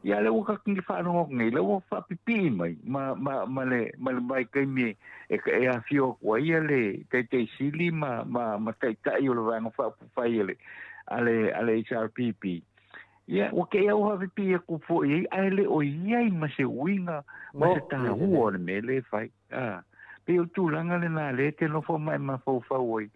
ia le o ka ki fa no ngai le o fa pipi mai ma le mai kai me e a fio wa ia le te sili ma tai o le va no fa le ale HRPP. Ia, o ke au hawe pia ku fo i ale o iai ma se winga ma se tahu o le me le fai. Pe o tūlanga le nā le te no fo mai ma fau fau oi.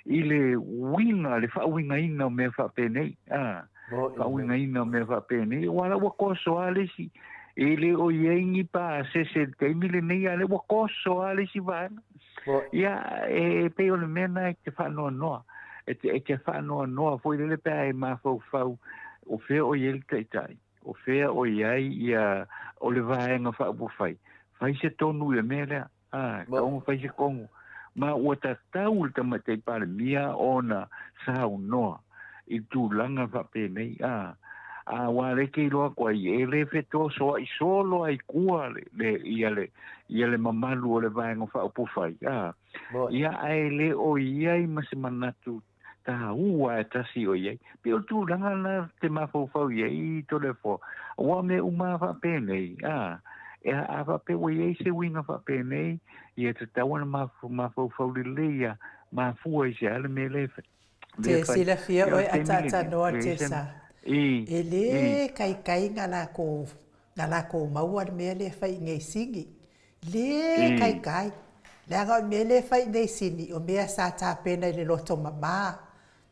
I le winga, le wha winga ina me wha penei. Wha winga ina me wha penei. Wala wa koso ale si. E le o iai ngi pa se teimi le nei ale wa koso ale si vana. Ia, pe o le mena e te wha noa. E te whanua noa, fo i le pēa e mafau fau, o whea o iei taitai, o whea o iei ia o le vaenga whaapu whai. Whai se tonu e mea lea, kaonga whai se kongo. Ma ua ta tau le tamatei pare mia ona sahau noa, i tūlanga whapēnei, wa le kei loa kwa i e le wheto soa i solo ai kua ia le mamalu o le vaenga whaapu whai, ia ai le o iei ma se manatu ta ua e tasi o iei. Pe o tūranga na te mawhauwhau iei to le fo. Wa me uma whapēnei. E a whape o iei se winga whapēnei. I e te tawana mawhauwhau li leia. Mawhua i se ale me le. Te sila fia oi atata noa te sa. E le kai ngala ko maua le mea le whai ngai singi. Le kai. Le anga o mea le whai nei sini o mea sa tā pena i le loto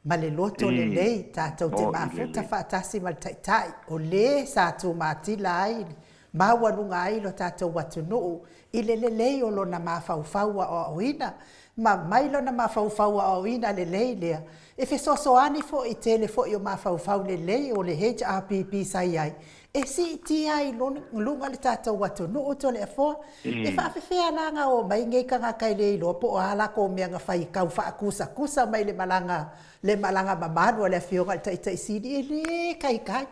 ma le loto le lei tātou te mafuta whaatasi ma le taitai o le sa tū mātila ai maua runga ai lo tātou watu nuu i le lei o lo na mawhauwhaua o oina ma mai lona mafaufau auina lelei lea e fesoasoani foʻi tele foʻi o mafaufau lelei o le HRPP sai ai e siiti ai luga le tatou atunuu tole afoa e faafefealaga o mai gei kagakai le iloa po o alako o mea gafai kau faakusakusa mai le malaga mamalu a le afioga le taʻitaʻisili e lē kaikai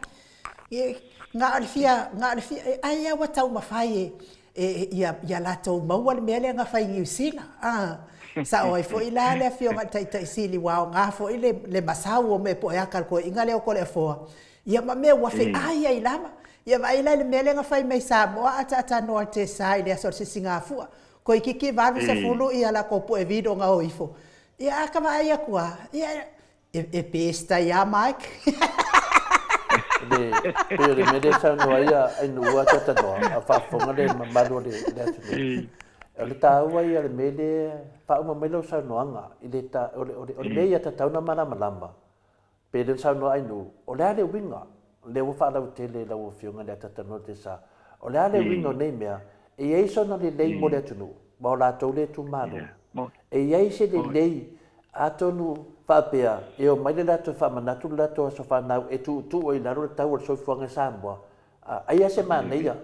ga o le fia ai aua taumafai ia latou maua le mea le agafai giusila sa o ai foʻi la le afioga le taʻitaʻisili uaogā foʻi le masau o me po e aka le koeʻiga lea o ko le afoa ia ma mea ua feʻai ai lava ia vaai lai le mea le agafai mai samoa a taʻatanoa le tesā i le aso le sisigafua ko i kiki valu sefulu ia lako po e vido ga o ifo ia aka vaai akua ia e pesta ia Mike le mede sa no ia ai no wa tata no a fa fonga le mamalo le le ta wa ia le mede fa uma melo sa no anga i le ta o le ia ta tauna mana malamba pe le sa no ai no o le ale winga le wa fa la tele la wa fionga le tata no te sa o le ale winga nei mea e ai so na le lei mo le tunu ba la to le tu malo e ai se le lei atonu faapea e o mai le latou faamanatu le latou aso fanau e tuutuu o i lalo le tau o le soifuaga samoa aia se maneia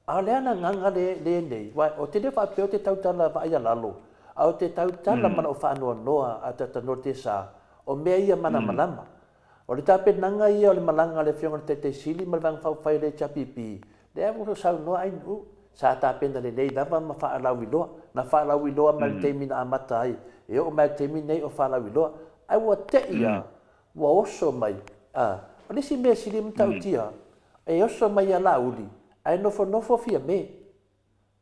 a le ana gaga le nei o te lē faapea o te tautala vaaia lalo a o te tautala mana o faanoanoa a tatanoa le tesā o mea ia mana malama o le tapenaga ia o le malaga le fioga le taʻitaʻisili ma le vagafaufai le HRPP le avo saunoa ai nuu sa tapena lelei lava ma faalauiloa na faalauiloa ma le taimi na amata ai e o mai taimi nei o faalauiloa ai ua teʻi a ua oso mai o lesi mea sili matautia e oso mai a lauli ae nofonofo fia me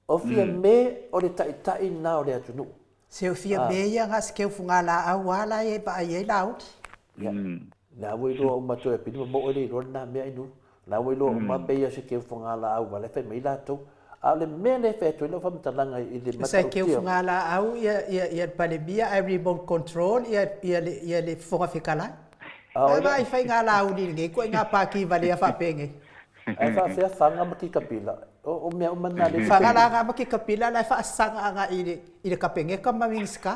o fia me o le taʻitaʻi na o le atunuu se o fia me ia ga se keu fuga laau ala e vaai ai lauli na ua iloa uma toe apini ma moʻo i le iloa lenā mea inu na ua iloa uma peia se keu fuga laau ma le fai mai latou a le mea le fetu ina famatalaga i le sai keu fuga laau ia palemia ai remote control ia le foga fekalai ai vai fai ga lauli legei koe ga pakiva lea faapegei ai faafea faga ma kikapila o mea uma na le fagalaga ma kikapila lai faasagaga i le kapegeka ma migisika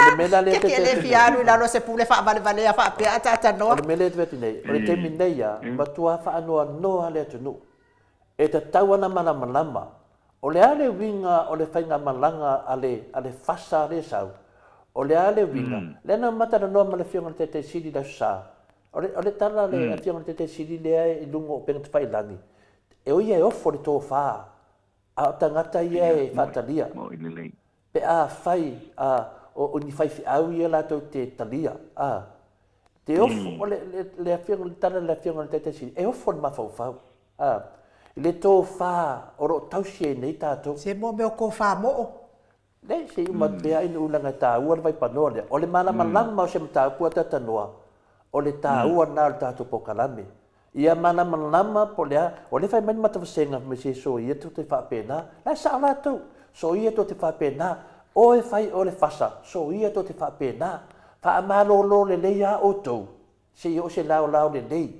le mea le ke le fialu i lalo se pule faavalevalea faapea taatanoa le mea le teveti nei o le taimi nei a matua faanoanoa le atunuu e te tau ana mana malama o le ale winga o le whainga malanga ale fasa le sau o le ale winga le ana matara noa ma le fionga te siri la sa o le tala le fionga te siri le ai i lungo o penga te whailangi e o ia e ofo le tō wha a o tangata ia e whatalia pe a whai o ni whai au ia la tau te talia te ofo o le fionga le tala le fionga te siri e ofo le mawhau le tō whā o ro tausi e nei tātou. Se mo meo ko whā mo'o. Nei, se uma pea inu ulanga tā ua le vai panoa lea. O le mana malama o se mta kua tatanoa. O le tā ua nā le tātou po kalame. Ia mana malama po lea. O le whai mani matawasenga me se so ia to te whapena. Lai sa alatou. So ia to te whapena. O e whai o le whasa. So ia to te whapena. Wha amalolo le leia o tou. Se i o se lao le lei.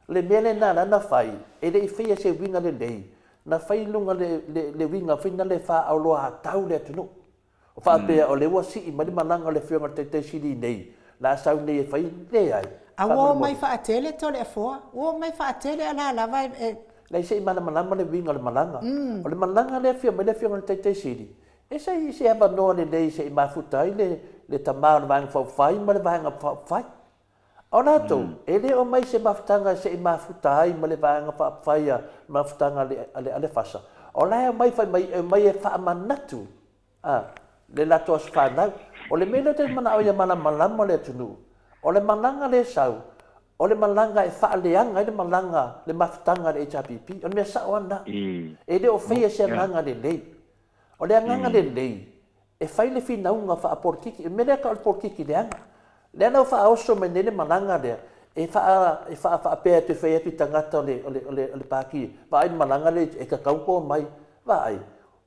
Le mele na na fai e le fia se winga le lei na fai lunga le winga fina le fa au loa tau le tunu o fa pe o le wasi i mali malanga le fionga te sili nei la sau nei fai le ai o mai fa atele to le fo o mai fa atele ala vai le se mana malanga le winga le malanga o le malanga le fionga te sili e se aba no le lei se mafuta le tamar vang fa fai ma le vang fa o natou e le o mai se mafutanga se i mafuta ai ma le vaega faapafai mafutanga ale fasa o lae mai fai mai e faamanatu le latou aso fanau o le mea te manaʻo ia malamalama le atunuu o le malaga le sau o le malaga e faaleaga i le malaga le mafutaga le HRPP o le mea saʻo ana e le o faia se agaga lelei o le agaga lelei e fai le finauga faapolitiki e mea le aka o le politiki leaga le ana faaoso mai nei le malaga lea e faapea te fai atu i tagata o le paki vaai le malaga le e kakau po mai vaai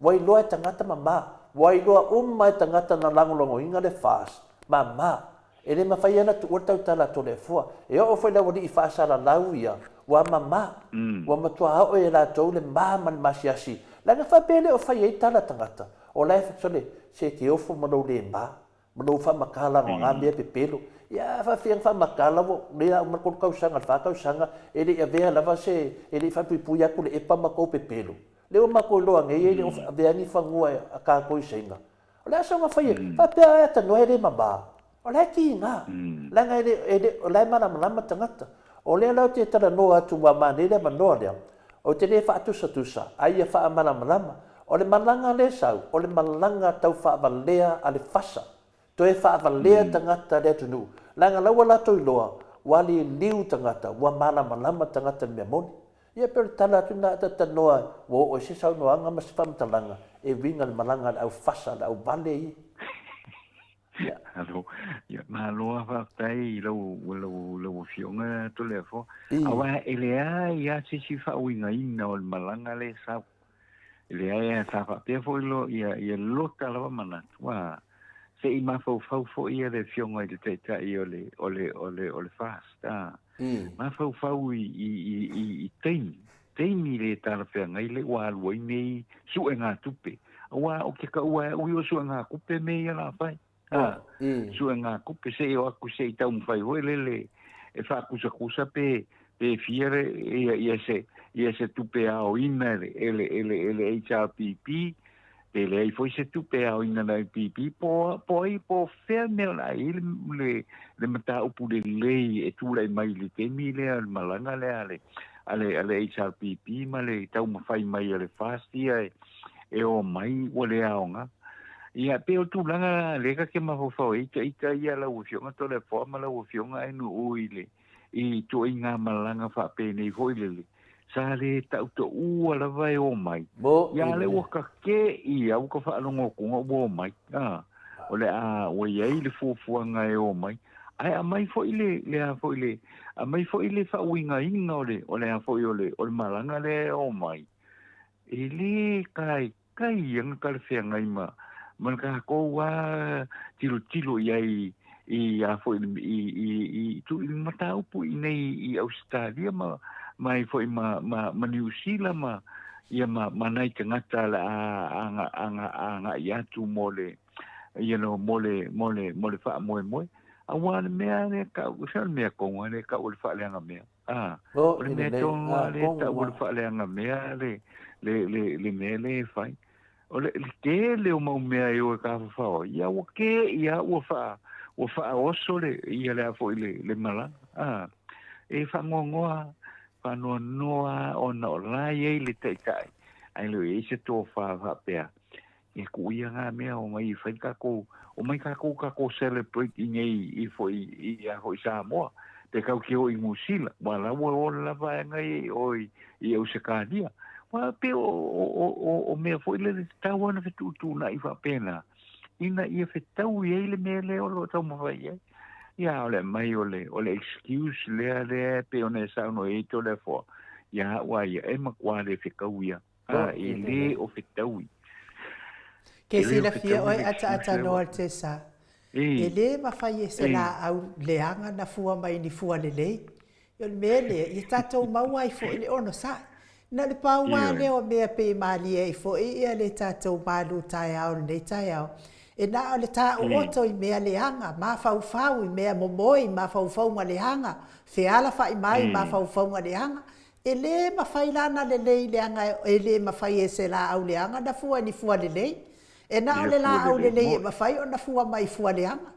ua iloa e tagata mamā ua iloa uma e tagata na lagologoiga le fas mamā e le mafai ana tuua le tautala ato le efua e o'o foi lau alii faasalalau ia ua mamā ua matuaao e latou le mā ma le masiasi laga faapea le o fai ai tala tagata o lai fa sole se te ofo ma no le ba ma no fa makala nga me pe pelo ya fa fa makala vo le ma ko ka usanga ele ya vea lava se ele fa pu ya ku le pa ma ko pe pelo le o ma ko lo nga ele o vea ni fa ngua ka ko isenga o la so ma fa ye fa pe ta no ele ma ba o la ki nga la nga ele o la ma tangata o le la te tala no atu wa ma le ma no le o te le fa tusa ai fa malama o le malanga le sau o le malanga tau fa valea ale fasa to e fa valea tangata le tunu langa la wala to loa wali liu tangata wa malama tangata me moni ia per tala tuna ta noa wo o se sau noa nga mas fam talanga e winga le malanga au fasa au vale i alo ya malo fa tai lo fionga to le fo awa elea ya si fa winga ina o malanga le sa elea ya sa fa pe fo lo ya lo tala mana wa se i ma fo ia le fionga de te ole fast ma fo i teini le tala fe ngai le wa lo nei su nga tupe wa o ke ka wa u su nga kupe me ya la fai su nga kupe se o ku se ta un fai ho le e fa kusa pe fiere ia se tupe ao ina ele HRPP ele foi se tupe ao ina na PPP po ferme la le mata upu le e tu le mai le temi le al malanga le ale HRPP ma le tau mafai mai ale fastia e o mai o le aonga ia pe o tu langa le ka ke ma fo ita ia la ufionga to le forma la ufionga e no uile i to inga malanga fa pe nei foi le sa le tau to u ala vai o mai ia le o ka ke ia o ka fa longo ko o mai o le o ia le fuanga e o mai ai a mai foi le a mai foi le fa winga inga o le a foi o le malanga le o mai ele kai yang ka le fenga ima man ka ko wa tilo i a foi i tu mata upu nei i Australia mai foi ma New Zealand ia ma nai te ngata la anga ia tu mole mole fa mo awan mea ne ka usal mea ko ne ka ul fa le nga mea o le to le ta ul fa le nga mea le mele fai o le ke le o mau mea yo ka fa ia o ke ia o fa o so le ia le fo le mala e fa ngoa fa no o no la ye le te kai ai lo e se to fa pe e ku ia nga mea o mai fa ka ko o mai ka ko celebrate i fo i a ho sa mo te ka ki o i musila wala o la va ngai o i o se ka dia wa pe o me fo le ta wana fe tu na i fa pena ina ia fe tau i le me le o lo tau mo vai ia ole mai ole excuse le pe ona sa no e to le fo ia wa ia e ma kwa le fe ka uia i le o fe tau ke si la fia oi ata no te sa e le ma fai se la au leanga na fua mai ni fua le yo mele i tato maua i fo ile ono sa na le pa wa le o me pe mali e fo i le tato malu tai au le tai au e na le ta o to i me leanga ma fa i me momoi ma fa ma leanga fe ala fa i mai ma fa ma leanga e le ma fai lana le leanga e le ma fai se la au leanga na fua ni fua le e na le la au le ma fai ona fua mai fua leanga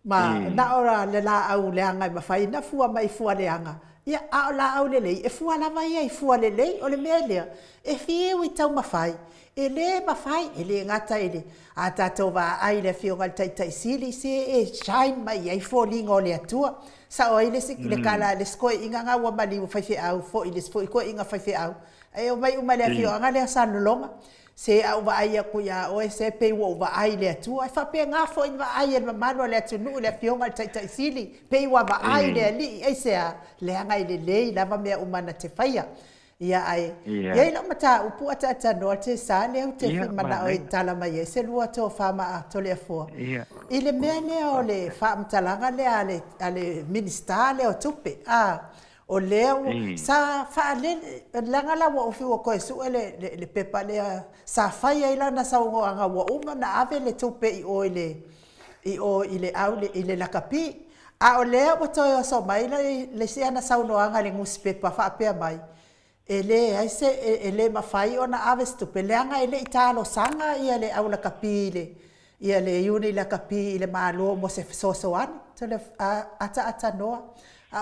ma na ora le la au leanga ma fai na fua mai fua leanga ia a la au le e fua la vai e fua le o le mele e fiu i tau ma fai e le ma fai e le ngata ele a tatou va ai le fio gal tai sili se e shine mai ai fo lingo le atua sa o ile se le kala le sko inga nga wa mali fai fe au fo ile fo ko inga fai fe au e o mai uma le fio nga le sa no longa se au va ai ku ya o se pe wo va ai le atua fa pe nga fo in va ai le mano le atu no le fio gal tai sili pe wa va ai le li e se le nga ile le la va me uma na te faia ia ai ia ila mata upu ata no te sa le te fi mana o tala mai se lua to fa ma to le fo ile mene o le fa mtalanga le ale minister le o tupe O lea Mm. sa whaalele, langa la wa ofi wa koe su le pepa lea sa whai ai la na sa ungo anga wa uma na ave le tupe i o ile au i le lakapi. A o lea wa toi o so mai le se ana sa uno anga le ngusi pepa whaapea mai. E le aise e le mawhai o na ave stupe leanga e le italo sanga ia le au lakapi ia le iuni lakapi i le malo mo se sosoani. To le ata noa.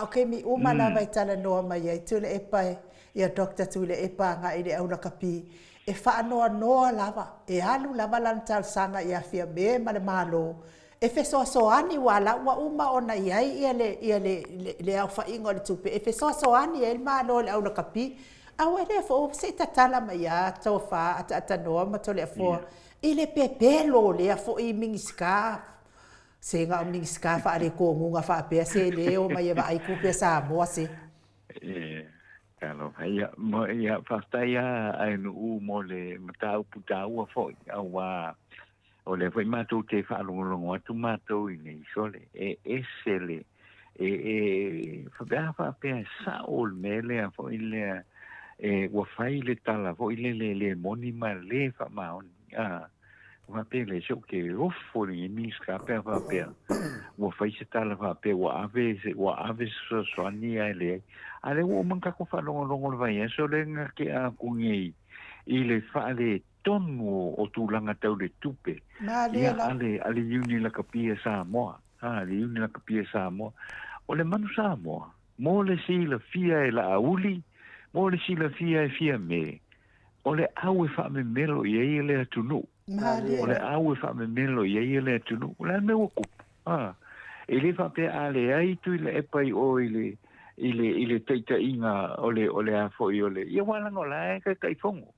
Okay, mi uma lava i tala noa mai ai, tu le epa ia dokta tu le epa nga i le au lakapi. E wha noa lava, e alu lava lan tal sanga i a fia me ma le malo. E fe soani wala, wa uma ona iai ia le au wha ingo le tupe. E fe soani e le malo le au lakapi. Au e le fo, se tatala mai a tau wha ata noa ma to le fo. I le pepelo le a fo i mingiska. Se nga o ning ska fa ale ko ngunga fa pe se le o mai va ai ku pe sa mo se Kalau ia mo ia fastaia ai no mo le mata puta u fo wa o le foi mato te fa lo tu mato ini sole esele fa pe sa o mele fo ile wa fai le tala fo ile le monima le fa ma wa pe le so ke ofo ni mi ska pe fa pe wa fai se tala fa pe wa ave so ni ale wo man ka ko fa lo vai so le nga ke a kungi ile fa le tonu o tu langa tau le tupe ia ale uni la kapia sa mo le uni la kapia sa mo o le manu sa mo le si la fia e la uli mo le si la fia e fia me o le au e fa me melo ye le tunu o le au e fa me melo ye le tunu o le me o ku e le fa pe ale ai tu le e pai o ile teita inga ole a fo ole ia wala ngola ka kai fongo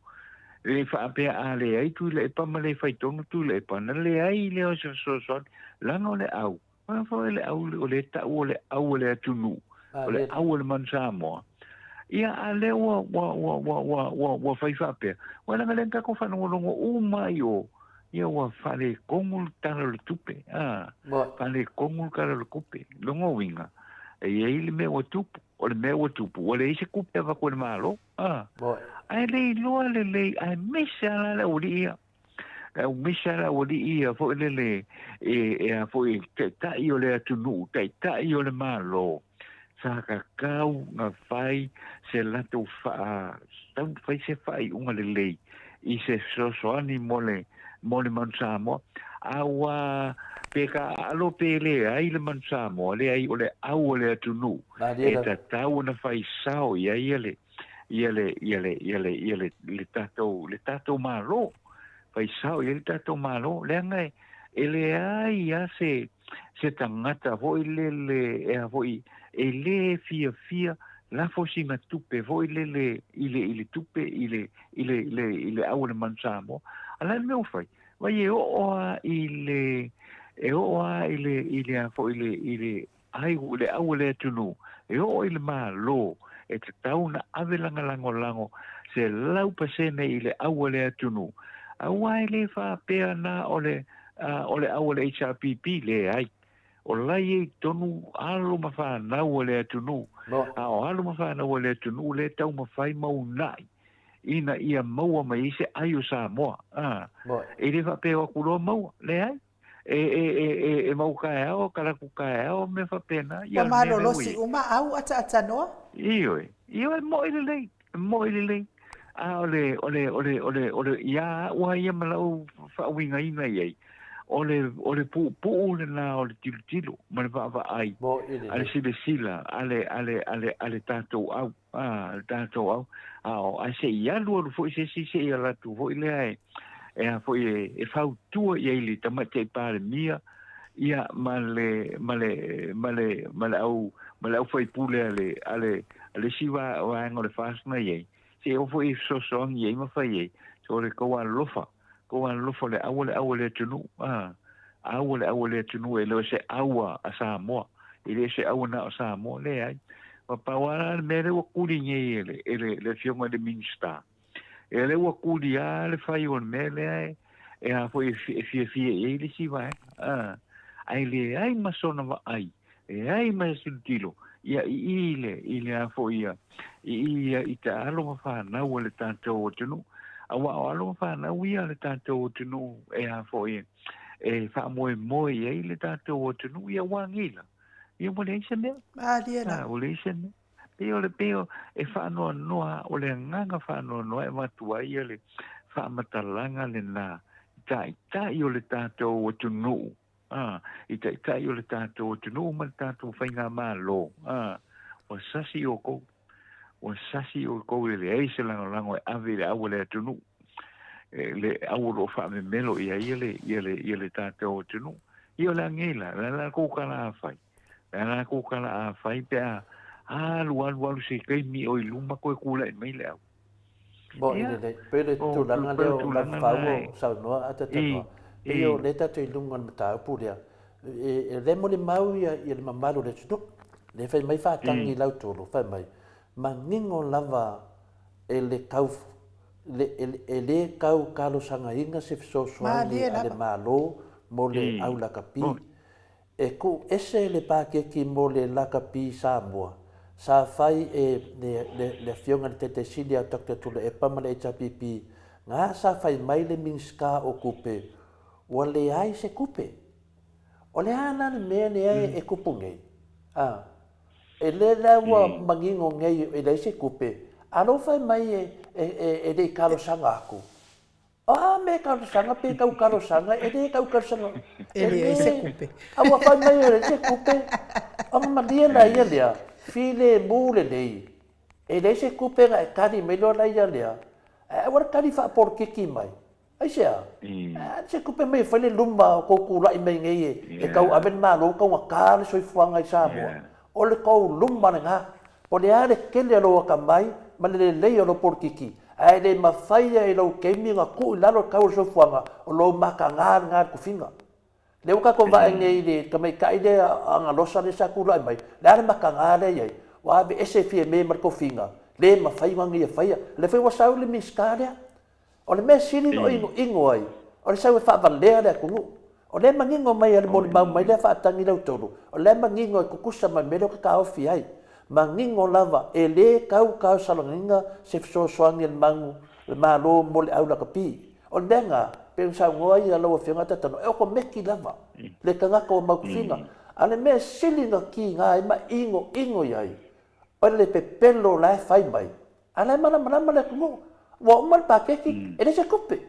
le fa pe ale ai tu le pa male fai tonu tu le pa na le ai le o so la no le au pa fo le au le ta ole au le tunu ole au le mansamo ia ale wa fai fa pe wala ngale ka ko fa no uma yo ia wa fa le kongul talo le tupe fa le kongul kala le kupe longo winga e ele me o tupu o le me o tupu o le ise kupe va ko le malo ai le lo le ai mesa la o dia o mesa la o dia fo le fo ta io le tunu ta io le malo sa ka kau nga fai se la tu fa tan fai se fai unga le i se so ani mole mansamo awa peka alo pele ai le mansamo le ai ole au le tunu e ta tau na fai sao ia ele le tato malo fai sao ia le tato malo le ngai ele ai ya se tangata vo le voi ele fia la fosina tupe voi ile tupe ile au le mansamo ala me fai vai ile fo ile ai le au le tunu ile malo e te tauna ave lango se lau pasene ile au le tunu awa ile fa pea na ole au le HRPP le ai o lai tonu alo mafa na ole tunu o alo mafa na ole tunu le tau mafai mau nai ina ia maua mai se ayo sa moa e le fa pea kulo mau le ai e mau ka o kala ku ka o me fa pena ia malo lo si uma au ata no io mo ile ole ia wa ia malau fa winga ina ye ole pu le na ole tilo ma va ai ale sila ale tato au ai se ia lu fo se ia la tu fo ile ai fo e fa tu ia ile tamate pare mia ia male au foi pule ale siwa wa ngore fast na ye se o foi so ye ma fa ye so le ko an lofa le awole tunu awole tunu e lo se awa asa mo ile se awana asa mo le ai pa wala me le kuli ye le fionga de minsta ele wa kuli ale fai on me le ai e foi fie e le siwa ai le ai masona va ai ai ma sentilo ia i le a fo ia i te alo ma whanau le tātou o tunu awa o alo ma whanau ia le tātou o tunu e a fo ia e wha moe ia i le tātou o tunu ia wangila ia mo le isa mea o le isa mea peo e wha noa o le nganga wha noa e matua ia le wha matalanga le nā tai o le tātou o tunu i tai o le tātou o tunu ma le tātou whainga malo o sasi o kou le eise lango e ave le awa le tunu le awa lo wha me melo ia le tātou o tunu ia le angela la kukala a whai pe a alu se kai mi o i luma koe kula i mai le au bo ine le pele tulanga leo la whau sau noa ata tanoa Io le tato i lunga na tau purea. E le mo le mau ia le mamalu le tutuk. Le fai mai whātangi lau tōru, fai mai. Ma ngingo lava e le kau le kau kalo sanga inga se fisosoani a le malo mo le au lakapi. E ku ese le pākeki mo le lakapi Samoa. Sa fai le fionga le tete sili a Dr. Tula e pamale e tapipi. Ngā sa fai mai le minska o kupe. Wa le ai se kupe. O le ana le mea ne ai e kupungei. E le lawa mangingo ngei e le se kupe. Alo fai mai e le karo sanga aku. Me karo sanga pe kau karo sanga e le kau karo sanga. E le se kupe. Awa fai mai e le se kupe. Ang madia la ia lea. File mule nei. E le se kupe nga e kari melo la ia lea. E wara kari wha por kiki mai. Ai sea. Se kupe mai whale lumba ko kula i mai ngei e kau aben malo kau ngakare soi fuanga i Samoa. O le kau lumba na ngā. O le are kele alo waka mai ma le lei alo por kiki. Ai le mawhaia e lau keimi ngā ku i lalo kau soi fuanga o lo maka ngār kufinga. Le waka ko va ngei le kamai kai le anga losa le sa kula i mai. Le are maka ngāre iai. Wa abe ese fie me mar kufinga. Le mawhai wangi e whaia. Le whai wasau le miskarea. O le mea siri no ingo ai. O le sau e whaavalea lea kungu. O le mangingo mai ale mori mau mai lea whaatangi lau tolu. O le mangingo e kukusa mai mero ka kaofi ai. Mangingo lava e le kau salanginga se fisosoangi le mangu le malo mo le au laka pi. O le nga pe sa ngoi ala o fianga tatano e o ko meki lava. Le kangaka o mau kufinga. A le mea siri nga ki ngā e ma ingo iai. O le pepelo la e whai mai. A le mana le kungu. Wa umal pakeki ele se kupe.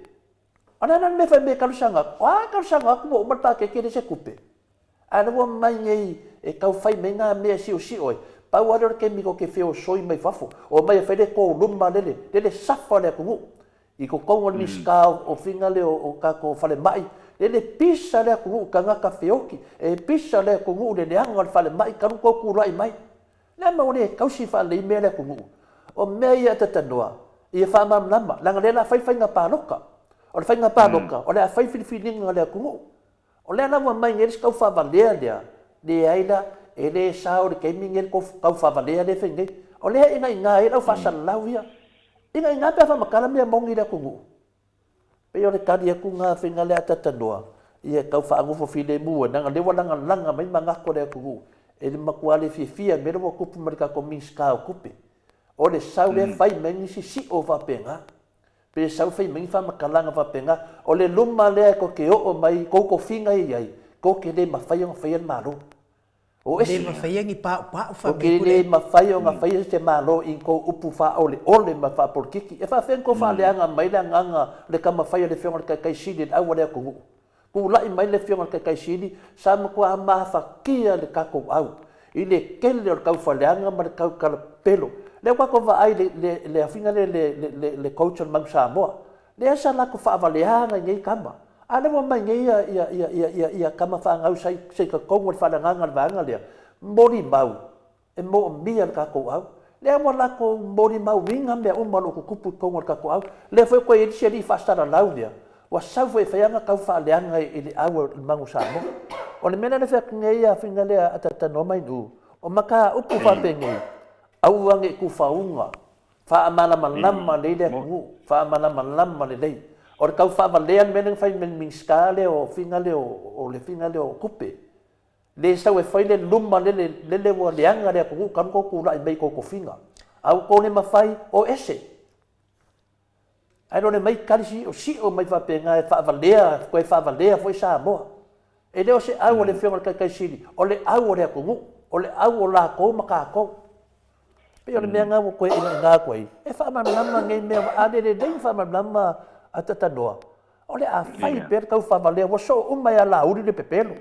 Ana nan me fa me kalusanga. Wa kalusanga ku wa umal pakeki ele se kupe. Ana wa mai ngei e kau fai me nga me si oi. Pa wa ro ke mi ko ke feo soi mai fafo. O mai fa de ko lumba lele safa le ku. I ko kongo ni ska o finga le o ka ko fale mai. Lele pisa le ku ka nga ka feoki. E pisa le ku le anga fale mai ka ko ku rai mai. Le ma one kau si fa le me le ku. O me ia tatanoa. Ia whamam lama, langa le la whaiwhainga pāloka. O le whainga pāloka, o le a whaiwhiriwhiringa lea kungu. O le ana mai ngeris kau whawalea lea, le aila, e le sao le keimi ngeri kau whawalea le whengei. O le inga e lau whasalau ia. Inga pia whamakala mea mongi lea kungu. Pe o le kari aku ngā whenga lea tatanoa, ia kau whaangufo while mua, nanga lewa langa mai mangako lea kungu. E le makuale fia mero wa kupu marika ko minska o kupe. O le sau le fai mengi si o vapenga. Pe sau fai mengi fa makalanga vapenga. O le luma lea ko ke o mai ko finga iai. Ko ke le mawhai o ngawhai malo. O esi. Le mawhai ngi pa o ke le mawhai o ngawhai te malo in ko upu fa ole mawha por kiki. E fa fen ko fa leanga mai le nganga le ka mawhai le fionga le kai sidi au le kungu. Ku lai mai le fionga le kai sidi sa mo ko ama fa kia le kako au. I le kele o kau fa leanga ma le kau kala pelo. Le kwa ko va ai le afinga le coach on mang Samoa. Le asa la ko fa valeanga ngai kama. Ale mo mai ngai ia kama fa ngau sai ka kongo fa la nganga vanga le. Mori mau. E mo mia ka ko au. Le mo la ko mori mau winga me o malo ko kupu kongo ka ko au. Le foi ko e se di fa sta la laudia. Wa sa foi fa nga ka fa leanga ile au mang Samoa. O le mena le fa ngai afinga le atata no mai nu. O maka upu fa pengai. Au wange ku faunga fa amana manama le le ku fa amana manama le le or kau fa valean meneng fai men minskale o finga le o le finga le o kupe le sau e fai le luma le wa leanga le ko kan ko kula i bei ko finga au ko le mafai o ese ai no le mai kalisi o si o mai fa penga e fa valea foi sa mo e le o se au le fionga kai sili o le au le ko o le au o la ko maka ko pe o le menga ko e nga ko e fa ma lama ngai me a de dei fa ma lama atata noa o le a fai per ka fa valea wo so mai ala uri le pepelo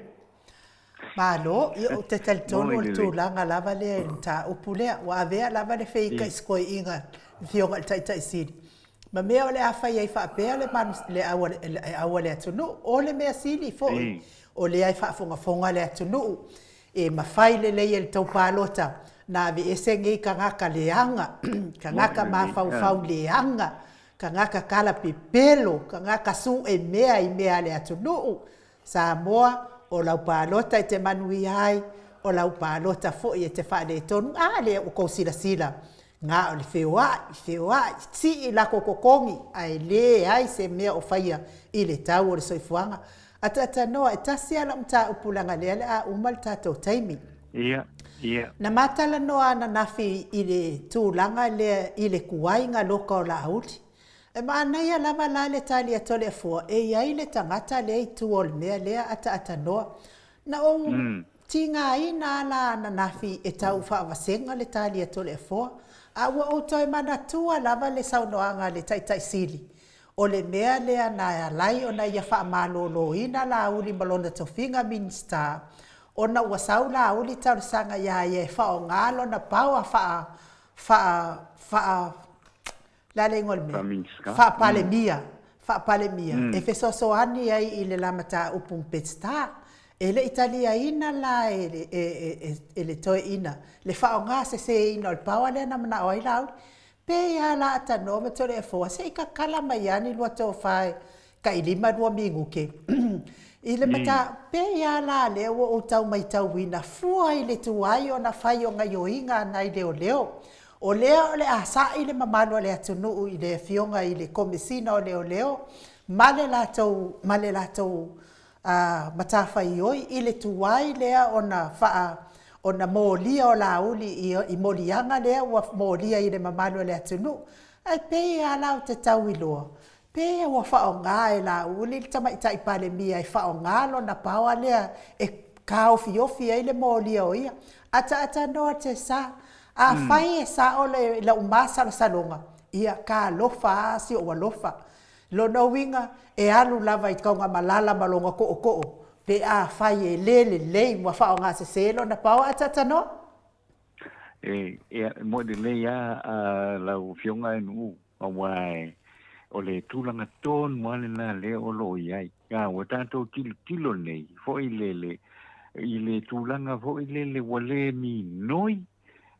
Malo, o te talitono o le tūlanga lava le ta upulea, wa avea lava le feika iskoi inga, fionga tai siri. Ma mea o le awhai ai whaapea le awa le atunu, o le mea siri foi, o le ai whaafonga le atunu, e mawhai le lei le tau pālota, na vi ese ngi ka ngaka leanga, ka ngaka mawhau leanga, ka ngaka kala pipelo, ka ngaka su e mea i mea le atunu, sa moa, o lau pālota i te manui ai, o lau pālota fo i te whaade tonu, le o kou sila. Ngā o le whewai, ti i lako kokongi, ai le ai se mea o whaia i le tau o le soifuanga. Ata noa, e tasi ala mta upulanga le a umal tātou taimi. Na matala noa na nafi i le tūlanga i le kuwainga loka o la auti. E maanai a lava la le tali a tole fua, e iai le tangata le i tu o le mea lea ata noa. Na o tinga i na la na nafi e tau whaavasenga le tali a tole fua. A ua o toi mana tua lava le saunoanga le tai sili. O le mea lea na e alai o na ia wha malolo ina la uli malona tofinga minsta. O na ua sau la uli tau sanga ia e wha o ngalo na paua wha la le ngol me fa palemia e fe so ani ai i le lamata upum petsta e le italia ina la e le toe ina le fa nga se ina o pawa le na mana oi lau pe ya la ta no me tole fo se ka kala mai ani lo to fai ka i lima do mingu ke i le mata pe ya la le o tau mai tau wina fua i le tuai o na fai o ngai o inga nai leo o leo le asa i le mamano le atunu i le fionga i le komisina o leo male la tau matafa oi i le tuai lea ona molia o la uli i molianga lea ua molia i le mamano le atunu ai pe ala o te tau iloa pe ua whaonga e la uli le tamaitai pale mia i whaonga lo na paua lea e kaofiofi i le molia o ia ata noa te sa a fai e sa o le la umasa la salonga ia ka lofa asi o lofa lo no winga e alu lava i kaunga malala malonga ko pe a fai e le mo fa nga se selo na pau atata no mo de le ya la fionga nu o wai o le tulanga ton mo le o lo ia ka o tanto kilo nei fo i le tulanga fo i le wale mi noi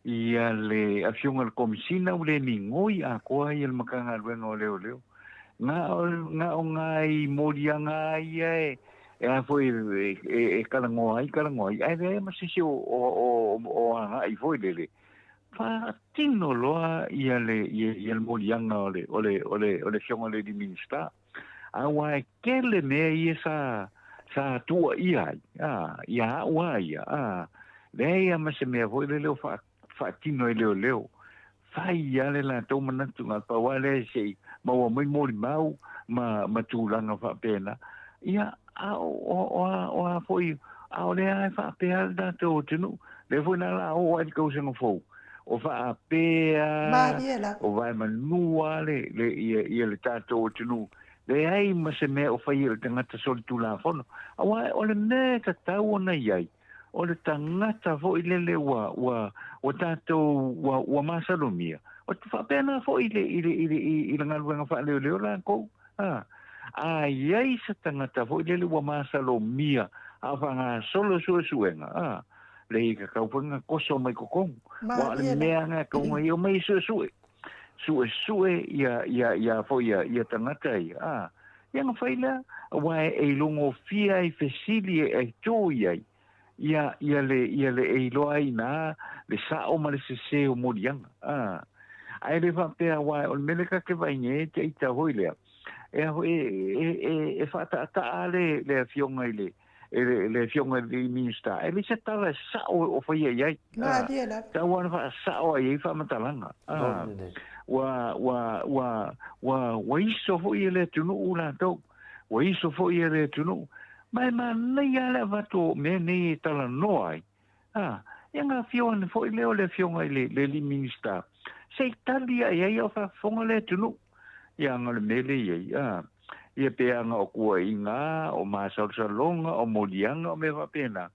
ia le afionga le komisina ule ni ngoi a koa i le makanga luenga o leo. Nga o ngai morianga ia a foi e kalangoa i. Ai vea masisi o anga i foi lele. Fa tino loa ia le morianga o le fionga le di minista. A wai kele mea ia sa tua ia. Ia ua ia. Lea masemea foi lele o fa tino leo fai ya le la to manatu nga pa wale sei ma wa mai mori mau ma tulanga fa pena ia o foi a le ai fa pena da to tunu le foi na la o ai ko sing fo o fa pena o vai manua le ia le tato tunu le ai ma se me o fai le tangata sol tula fono a wa o le ne ta tau na ia o le tangata fo i lele wa tātou wa masalomia. O te whapena fo i le ngaluenga wha leo la kou. Iai sa tangata fo i lele wa masalomia a whanga solo suenga. Le i ka kaupunga koso mai kokong. Wa le mea ngā kaunga i o mai sue. Sue ia fo ia tangata i. Ianga whaila wa e longo fia i fesili e tō iai. Ia le e loa ina le sao ma le se o morianga ai le va pe wa o mele ka ke vai nge te hoi lea e fa ta ale le fionga ile le fionga di minista e le se tala sa o fa ye Ma dia la. ta wan fa sa o ye fa matalanga wa iso fo ye le tunu ula to wa iso fo ye le tunu mai ma nei ala va to me nei tala noi nga fiona fo le fionga le minista se talia ye o fa fonga le tunu yang le mele ye ia pe anga o kua inga o masal salonga o molianga o me va pena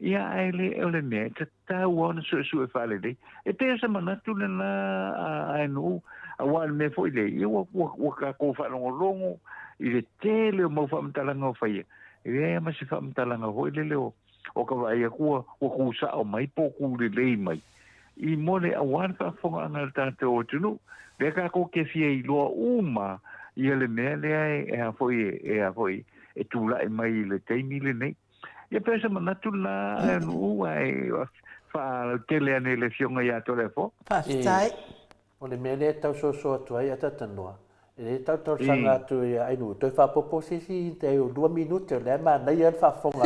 ia ele me ta won so e fale de e pe sa manatu na anu a wan me foi le ia o ka ko fa longo ile tele mo fa mtalanga fa ia ia ma se fa mtalanga ho le o ka vai kua o kusa o mai po ku le mai I mole a wan fa fonga anga tante o tunu le ka ko ke fie I lo uma ia le mele e foi e tula e mai le teimi le nei ia pesa manatu na nu ai fa tele ane le fionga ia tole fo Pa fitai. O le mele tau so tu ai ata tanua. E tau sanga tu ia ai nu toi fa popo si te 2 minute le ma na ia fa fonga.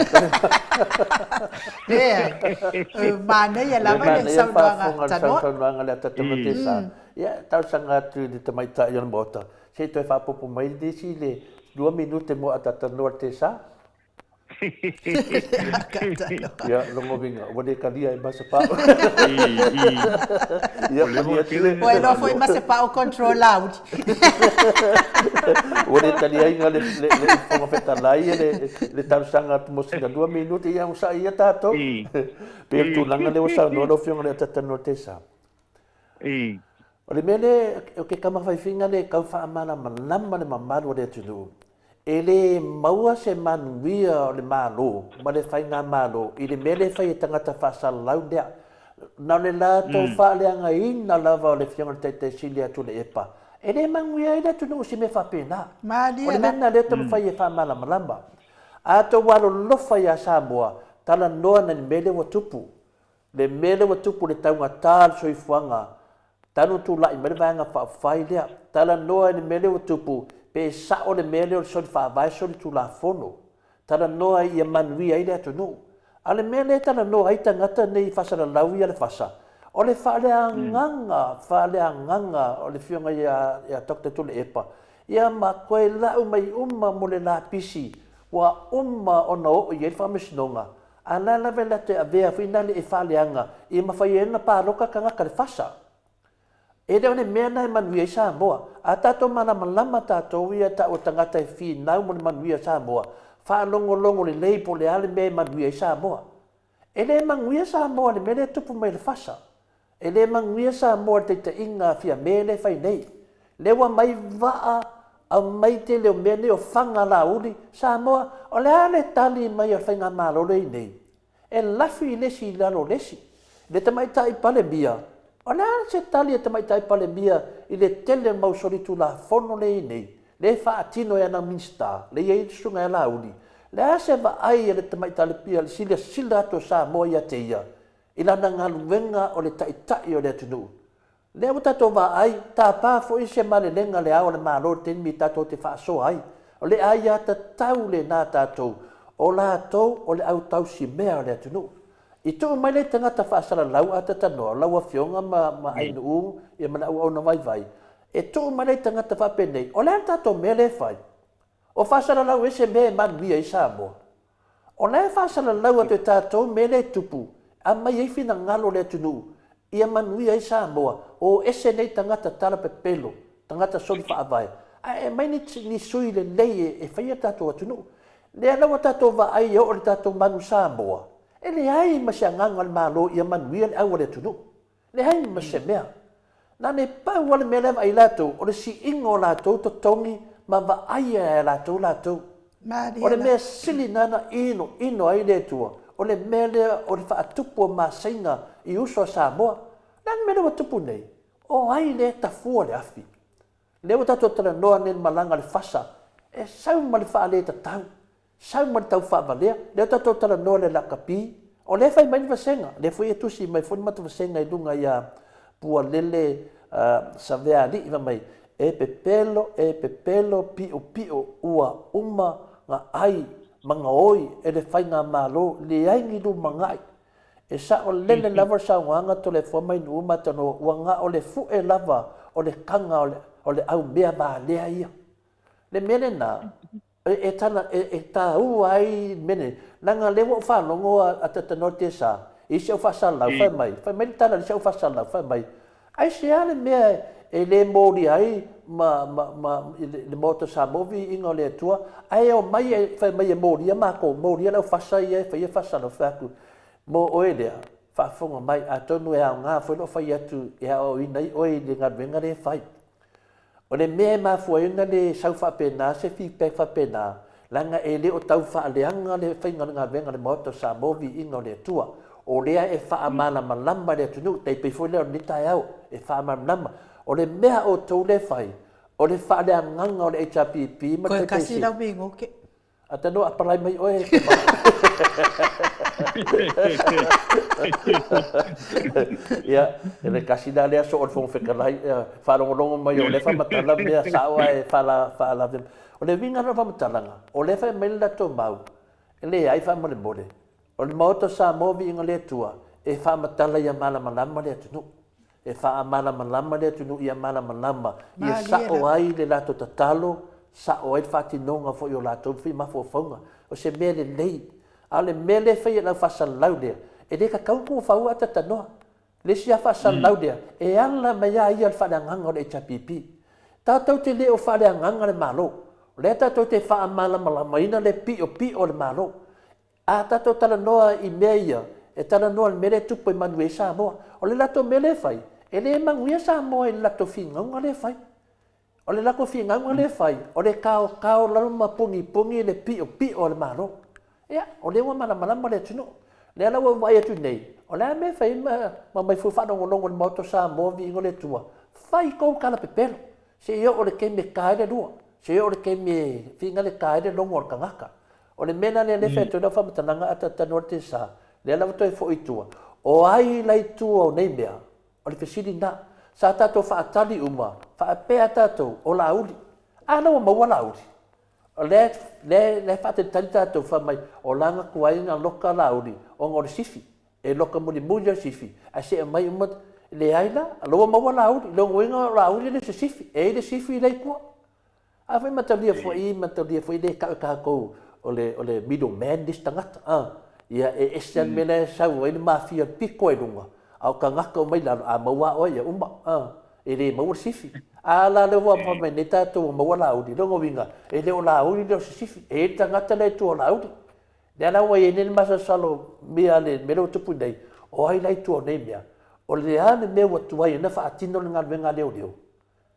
Ma nei la ma le sa fonga tanoa le ata tamatesa. Ia tau sanga tu di tamaita ia mota. Se toi fa popo mai di si le 2 minute mo ata tanua te sa. Ya, longo vinga. Wade kalia e masa pa. Ya, Oi, lo foi masa pa o control out. Wade kalia inga le fonga feta lai le tau sanga tu mosinga 2 minuto ia usa ia tato. Pe tu langa le usa no fionga le tatano tesa. Ole mele o ke kama fai finga le kau fa amana manama le mamalu le tunu. Ele maua se manuia o le malo, ma le whainga malo, I le mele whai tangata whasalau dea. Nau le la tau whaaleanga ina lava o le whianga te sili atu le epa. Ele manuia ina tunu usi me whapena. O le mena le tau whai e whamala malamba. A tau walo lofa ia Samoa, tala noa na mele wa tupu. Le mele wa tupu le taunga tāl soi fuanga. Tanu tu lai mele vanga whai lea. Tala noa ni mele wa tupu. Pe sa o le mele o le soli whaavai soli tu la fono. Tana noa I manui ai le atunu. A le mele tana noa ai tangata nei whasara lau I le whasa. O le whaalea nganga o le whionga ia tokte tu le epa. Ia ma koe lau mai mo le la pisi. Wa o na o I le whamesinonga. A la lawe la te avea whina le e whaaleanga. I ma whai ena pāroka kangaka le whasa. E reo ne mea nai manuia I Samoa. A tato mana malama tato ia ta o tangata e whi nau mo le manuia Samoa. Wha longo le leipo le ale mea manuia I Samoa. E le manuia Samoa le mele tupu mai le whasa. E le manuia Samoa te te inga fia mele whai nei. Lewa mai waa a mai te leo mea ne o whanga la uli Samoa. O le ale tali mai o whainga malore I nei. E lafi lesi lalo lesi. Le tamaita I pale bia. O le ala se tali e tamaitai pale mia I le tele mausori tu la fono le nei. Le whaatino e ana minsta, le iei sunga e la uni. Le ase wa ai e le tamaitai le pia le sila ato sa moa ia te ia. I lana ngalu wenga o le taitai o le atunu. Le au tato wa ai, ta pā fo I se male lenga le au le malo ten mi tato te whaaso ai. O le ai ata tau le nā tato. O la tau o le au tau si mea o le atunu. I tō mai le tangata whaasara lau ata tanoa, lau a whionga ma ainu ia mana au na vai. E tō mai le tangata whapenei, o lea tato mea le whai. O whaasara lau ese mea manuia I Samoa. O lea whaasara lau atu tato mea le tupu, a mai ei whina ngalo le tunu, ia manuia I Samoa, o ese nei tangata tala pepelo, tangata soli whaavai. E mai ni sui le lei e whaia tato atunu. Lea lau a tato wa ai o le tato manu Samoa. E le ai ma se anganga le malo ia manuia le aua le tunu. Le ai ma se mea. Na ne pau wale mea lewa I lato, o le si ingo lato to tongi, ma wa aia e lato. O le mea sili nana ino ai le tua. O le mea lea o le whaatupu ma sainga I uso a Samoa. Nang mea lewa tupu nei. O ai le tafua le afi. Lewa tato tala noa nen malanga le fasa. E sau ma le wha le tatau. Sau ma le tau whaavalea, leo tato tala noa le lakapi, o le whai maini vasenga, le fwoi e tusi mai fwoi mata vasenga I lunga ia pua lele sa vea li iwa mai, e pepelo pio ua uma nga ai mangaoi e le whainga malo le aingi lu mangai. E sa o lele lava sa wanga to le foma inu matano wanga o le fu e lava o le kanga o le au mea ba lea ia. Le mene na e tana e ta ai mene nanga lewo whanongo a tatano te sa i se fa sala fa mai tana le se fa sala fa mai ai se ale mea e le mori ai le moto sa movi ingo le tua ai o mai fa mai mori ma ko mori la fa sa ia fa sala fa ku mo oelea fa fonga mai a tonu e nga fo no fa ia tu e o inai oi le nga venga le fai o le mea ma fo inga le sa fa pena se fi pe fa pena langa e le o tau fa le anga le fa nga venga le moto sa movi ingo le tua o lea e wha amana malamba le tunu, tei pei fwoi leo nita e au, e wha amana malamba. O le mea o tau le whai, o le wha lea nganga o le HRPP. Koe kasi lau mi ngoke. A tano a parai mai oe. Ia, e le kasi na lea so o le whong whekalai, whanongolongo mai o le wha matala mea sawa e wha la. O le winga na wha matalanga, o le wha mai la tō mau, e le ai wha mole mole. O le maoto sa movi inga le tua, e wha matala ia mana malama le atunu. E wha mana malama le atunu ia mana malama. Ia sa o ai le lato tatalo, sa o ai whati nonga fo i o lato whi mafo whaunga. O se mea le lei. A le mea le whai la whasa lau lea. E le ka kaungu whau ata tanoa. Le sia whasa lau lea. E ala mai ia ia le whareanganga o le HRPP. Tātou te le o whareanganga le malo. Le tātou te wha amala malama ina le pi o le malo. A tato tala noa i mea ia, e tala noa le mele tupu e manue Samoa. O le lato mele fai, e le manue Samoa e le lato fingaunga le fai. O le lako fingaunga le fai, o le kao laluma pungi le pi o le malo. Ea, o le wa malama le tunu. Le ala wa vai atu nei. O le me fai ma mai fu whanongo longo le mauto Samoa vi ingo le tua. Fai kou kala pepero. Se io o le kei me kaere lua. Se io o le kei me finga le kaere longo o le kangaka. O le mena le fetu na whamatananga ata tanor te sa. Le ala wato e fo i tua. O ai lai tua o nei mea. O le fesiri na. Sa tato whaatali uma. Whaapea tato o la auli. Ana wa maua la auli. O le whaatali tato whamai. O langa kuai ngā loka la auli. O ngore sifi. E loka muni muja sifi. A se e mai umat. Le aina. Aloa maua la auli. Lo ngoinga la auli le se sifi. E le sifi lei kua. A whai matalia fo i le kako. O le middleman dis tangata. Ia e esan mele sau e le mafia piko e runga. Au ka ngaka o mai lalo a maua o ia umma. E le maua sifi. A la le wa pa me ne tato maua laudi. Longo winga. E le o laudi le o sifi. E tangata le tu o laudi. Le ala wa e ne masa salo mea le melo tupu nei. O ai lai tu o nei mea. O le ane mea wa tuai e na wha atino le ngalwenga leo leo.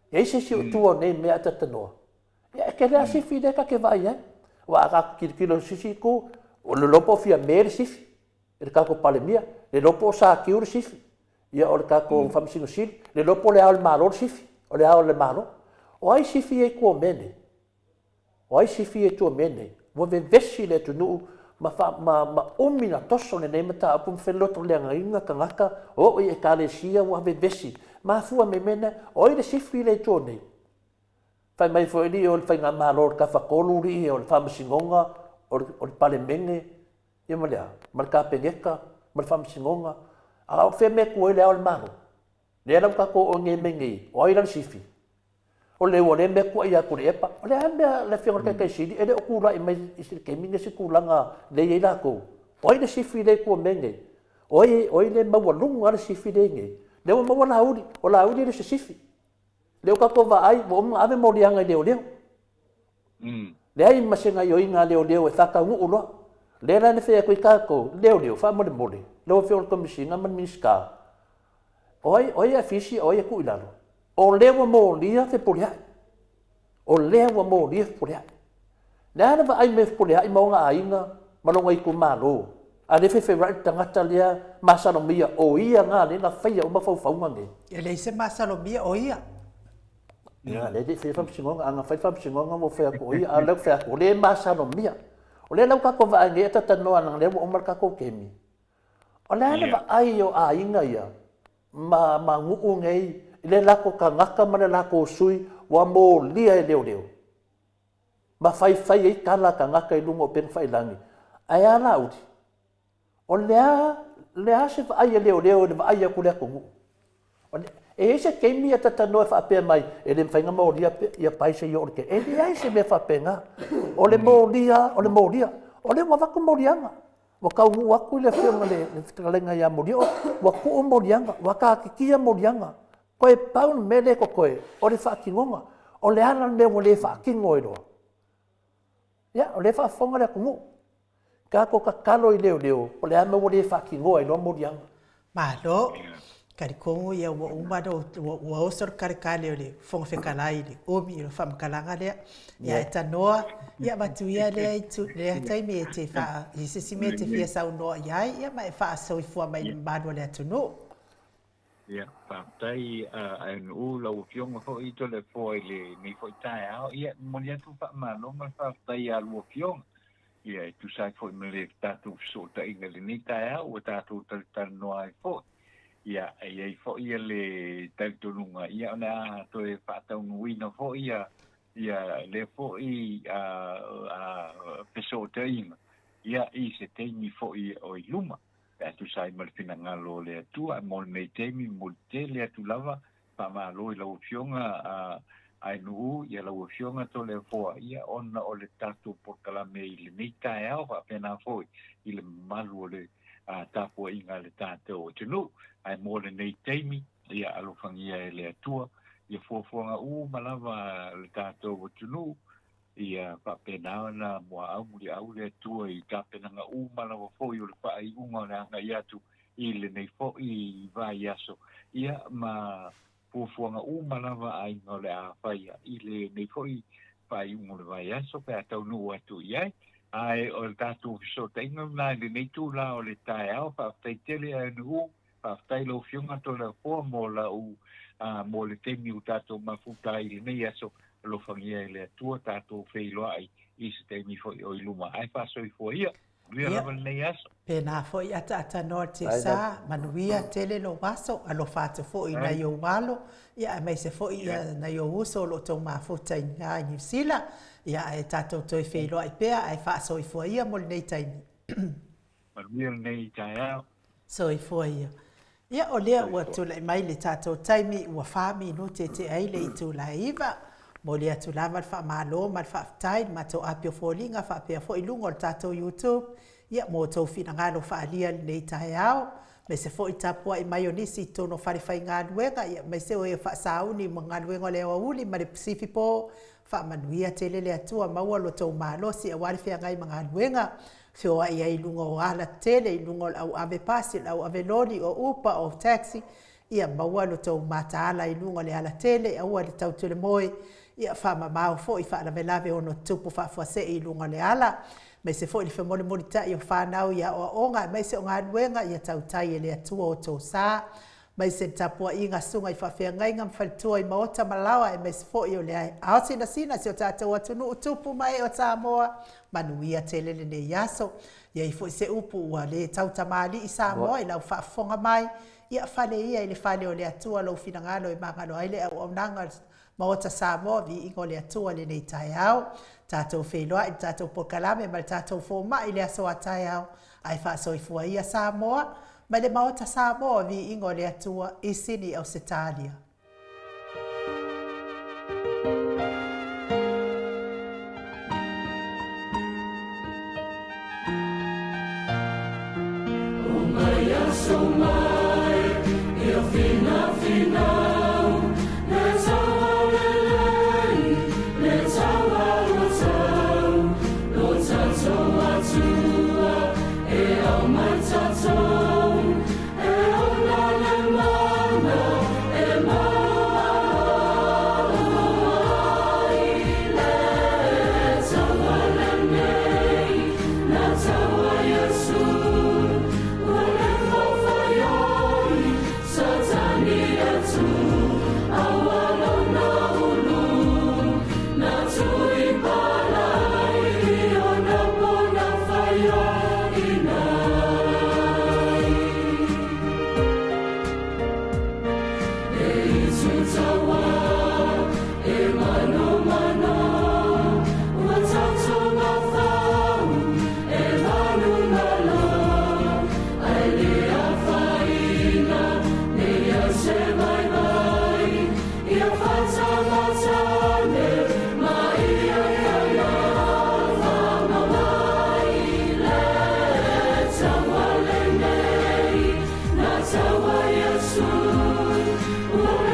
E se si o tu o nei mea tatanoa. E ke rea sifi le ka ke vai wa ka kilo sisi ko o le lopo fia mere sifi e ka ko palemia le lopo sa ki ur sifi ia o ka ko famsingo sil le lopo le al malo sifi o le al malo o ai sifi e ko mene o ai sifi e to mene wo ve vesi le tunu ma umina toso le nei mata apu feloto le nga kangaka o e ka le sia wo ve vesi ma fu me mena o le sifi le to nei fai mai foi li o le whainga malo ka whakolu ri o le whamasingonga o le pale menge ia malea malka pengeka mal whamasingonga a o whe me kua le ao le malo le alam ka ko o nge menge o ai lan sifi o le me kua ia kure epa o le ame le whionga kai siri e le o kura i mai isir ke minge si kulanga le iei lako o ai le sifi le kua menge o ai le maua lunga le sifi le nge le o maua lauri o lauri le sifi leo ka ko va ai mo ave mo lianga leo le ai masenga yo inga leo e taka ngu ulo le ra ne fe ko ka ko leo fa mo le fe ko misinga man miska oi a fisi oi ku ilalo o leo mo lia fe polia o leo mo lia polia na na va ai me polia i mo nga ainga malonga i ku malo a le fe right tangata lia masalomia o ia nga le na fa o ma fa nge ele se masalomia o ia. Ya, le fe fam singonga anga fa fam singonga mo fe ko ia a le fe ko le masa no mia. O le lau ka ko va nge ta no ana le o mar ka ko kemi. O le ana va ai o a inga ia. Ma ngu ngei le la ko ka ngaka ma le la ko sui wa mo lia e leo. ma fai ai kala ka ngaka i lungo pen fai langi ai ala uti o lea se ai leo le ai ku le ku e se ke mi ata no fa pe mai e le fainga mo dia ia pai se yo ke e ai se me fa penga o le mo dia o le wa ku mo dia wa ka u wa ku le fe le tkalenga ya mo dia wa ku mo dia wa ka ki mo dia ko e paun mele ko koe o le fa ki ngonga o le ana le mo le fa ki ngoiro ya o le fa fonga le ku ka ko ka kalo i leo o le ana mo le fa ki ngoi lo mo dia Malo, karikongo ia ua umano ua osor karikale o le fonga whekalai le omi i lo whamkalanga lea. Ia e tanoa, ia matuia lea i tu, lea taimi e te wha, i sisi me te whia sau noa iai, ia mai wha asau i fua mai manua lea tunu. Ia, whaatai a nu lau fionga ho i tole fo i le nei fo i tae ao, ia moni atu wha mano, ma whaatai a lua fionga. Ia, e tu sai fo i mele tātou so ta inga le nei tae ao, o tātou talitana noa e fo. Ia, ia i fo ia le talitonunga, ia ona a toe whaatau nuina fo ia le fo i peso ta inga. Ia, i se teimi fo i o i luma. E tu sai mal fina ngalo le atua, mol mei teimi mol te le atu lava, pa ma lo i lau fionga ai nuu, ia lau fionga to le foa, ia ona o le tatu porkalame i le mei tae au, pa pena foi, i le malu o le tapua inga le tātou o tenu, ai mō le nei teimi, ia alofangia e le atua, ia fuafuanga malava le tātou o tenu, ia whapena na mua au muri au le atua i tāpenanga malava foi o le whaai unga le anga i atu i le nei fo i vai aso. Ia ma fuafuanga malava ai ngā le a whaia i le nei fo i whaai unga le vai aso, pe atau nu atu iai. Ai o le tātou so te inga nai le nei tū la o le tae au, whaatai tele ai nu, whaatai lo fionga to le fo mo la u, mo le temi u tātou mafuta i le nei aso, lo fangia i le atua tātou wheiloa i se teimi fo i o i luma. Ai whaso i fo ia, ria lava le nei aso. Pena fo i ata noa te sa, manuia tele lo waso, alo whātu fo i na yo walo, ia mai se fo i na yo uso lo tau mafuta i ngā New Zealand, ia e tātou toi wheiloa i pēa, ai whaso i fo ia mo le nei taimi. Manuia le nei tae au. So i fo ia. Ia o lea ua tula i mai le tātou taimi ua whami no te aile i tula iwa, mo le atu lava le whaamalo, ma le whaafitai, ma tau apio fōlinga, whaapea fo i lungo le tātou YouTube, ia mo tau whina ngalo whaalia nei tae au, me se fo i tapua i mai o nisi tono wharewhai ngā luenga, ia mai se o e whaasauni mo ngā luenga leo auli, ma le Pacific po, whaamanuia te lele atua maua lo tau mālosi, a wari whea ngai mga luenga, whioa ia i lungo o ala tele, i lungo au ave pasi, au ave lori, o upa, o taxi, ia maua lo tau mataala i lungo le ala tele, au le tau tele moe, ia whaama mau fo i whaalavelave ono tupu whaafuase i lunga le ala. Mai se fo i le whamone morita i o whanau ia o onga, mai se o ngā nuenga ia tau tai e le atua o tō sā. Mai se tapua i ngā sunga i whawhia ngai ngam whalitua i maota malawa e mai se fo i o le ai. Ao sina sina se o tātou atunu o tupu mai o Samoa, manuia te lele ne yaso. Ia i fo i se upu ua le tau tamali i Samoa i lau whaafonga mai. Ia whale ia i le whale o le atua lau finangalo i mangalo aile au nanga maota Samoa vi ingo le atua le nei tai au. Tātou wheloa i tātou pokalame ma le tātou fōma i le aso a tai au. Ai whaaso i fua ia Samoa. Ma le maota Samoa vi ingo le atua i sini au Setalia. For your Jesús,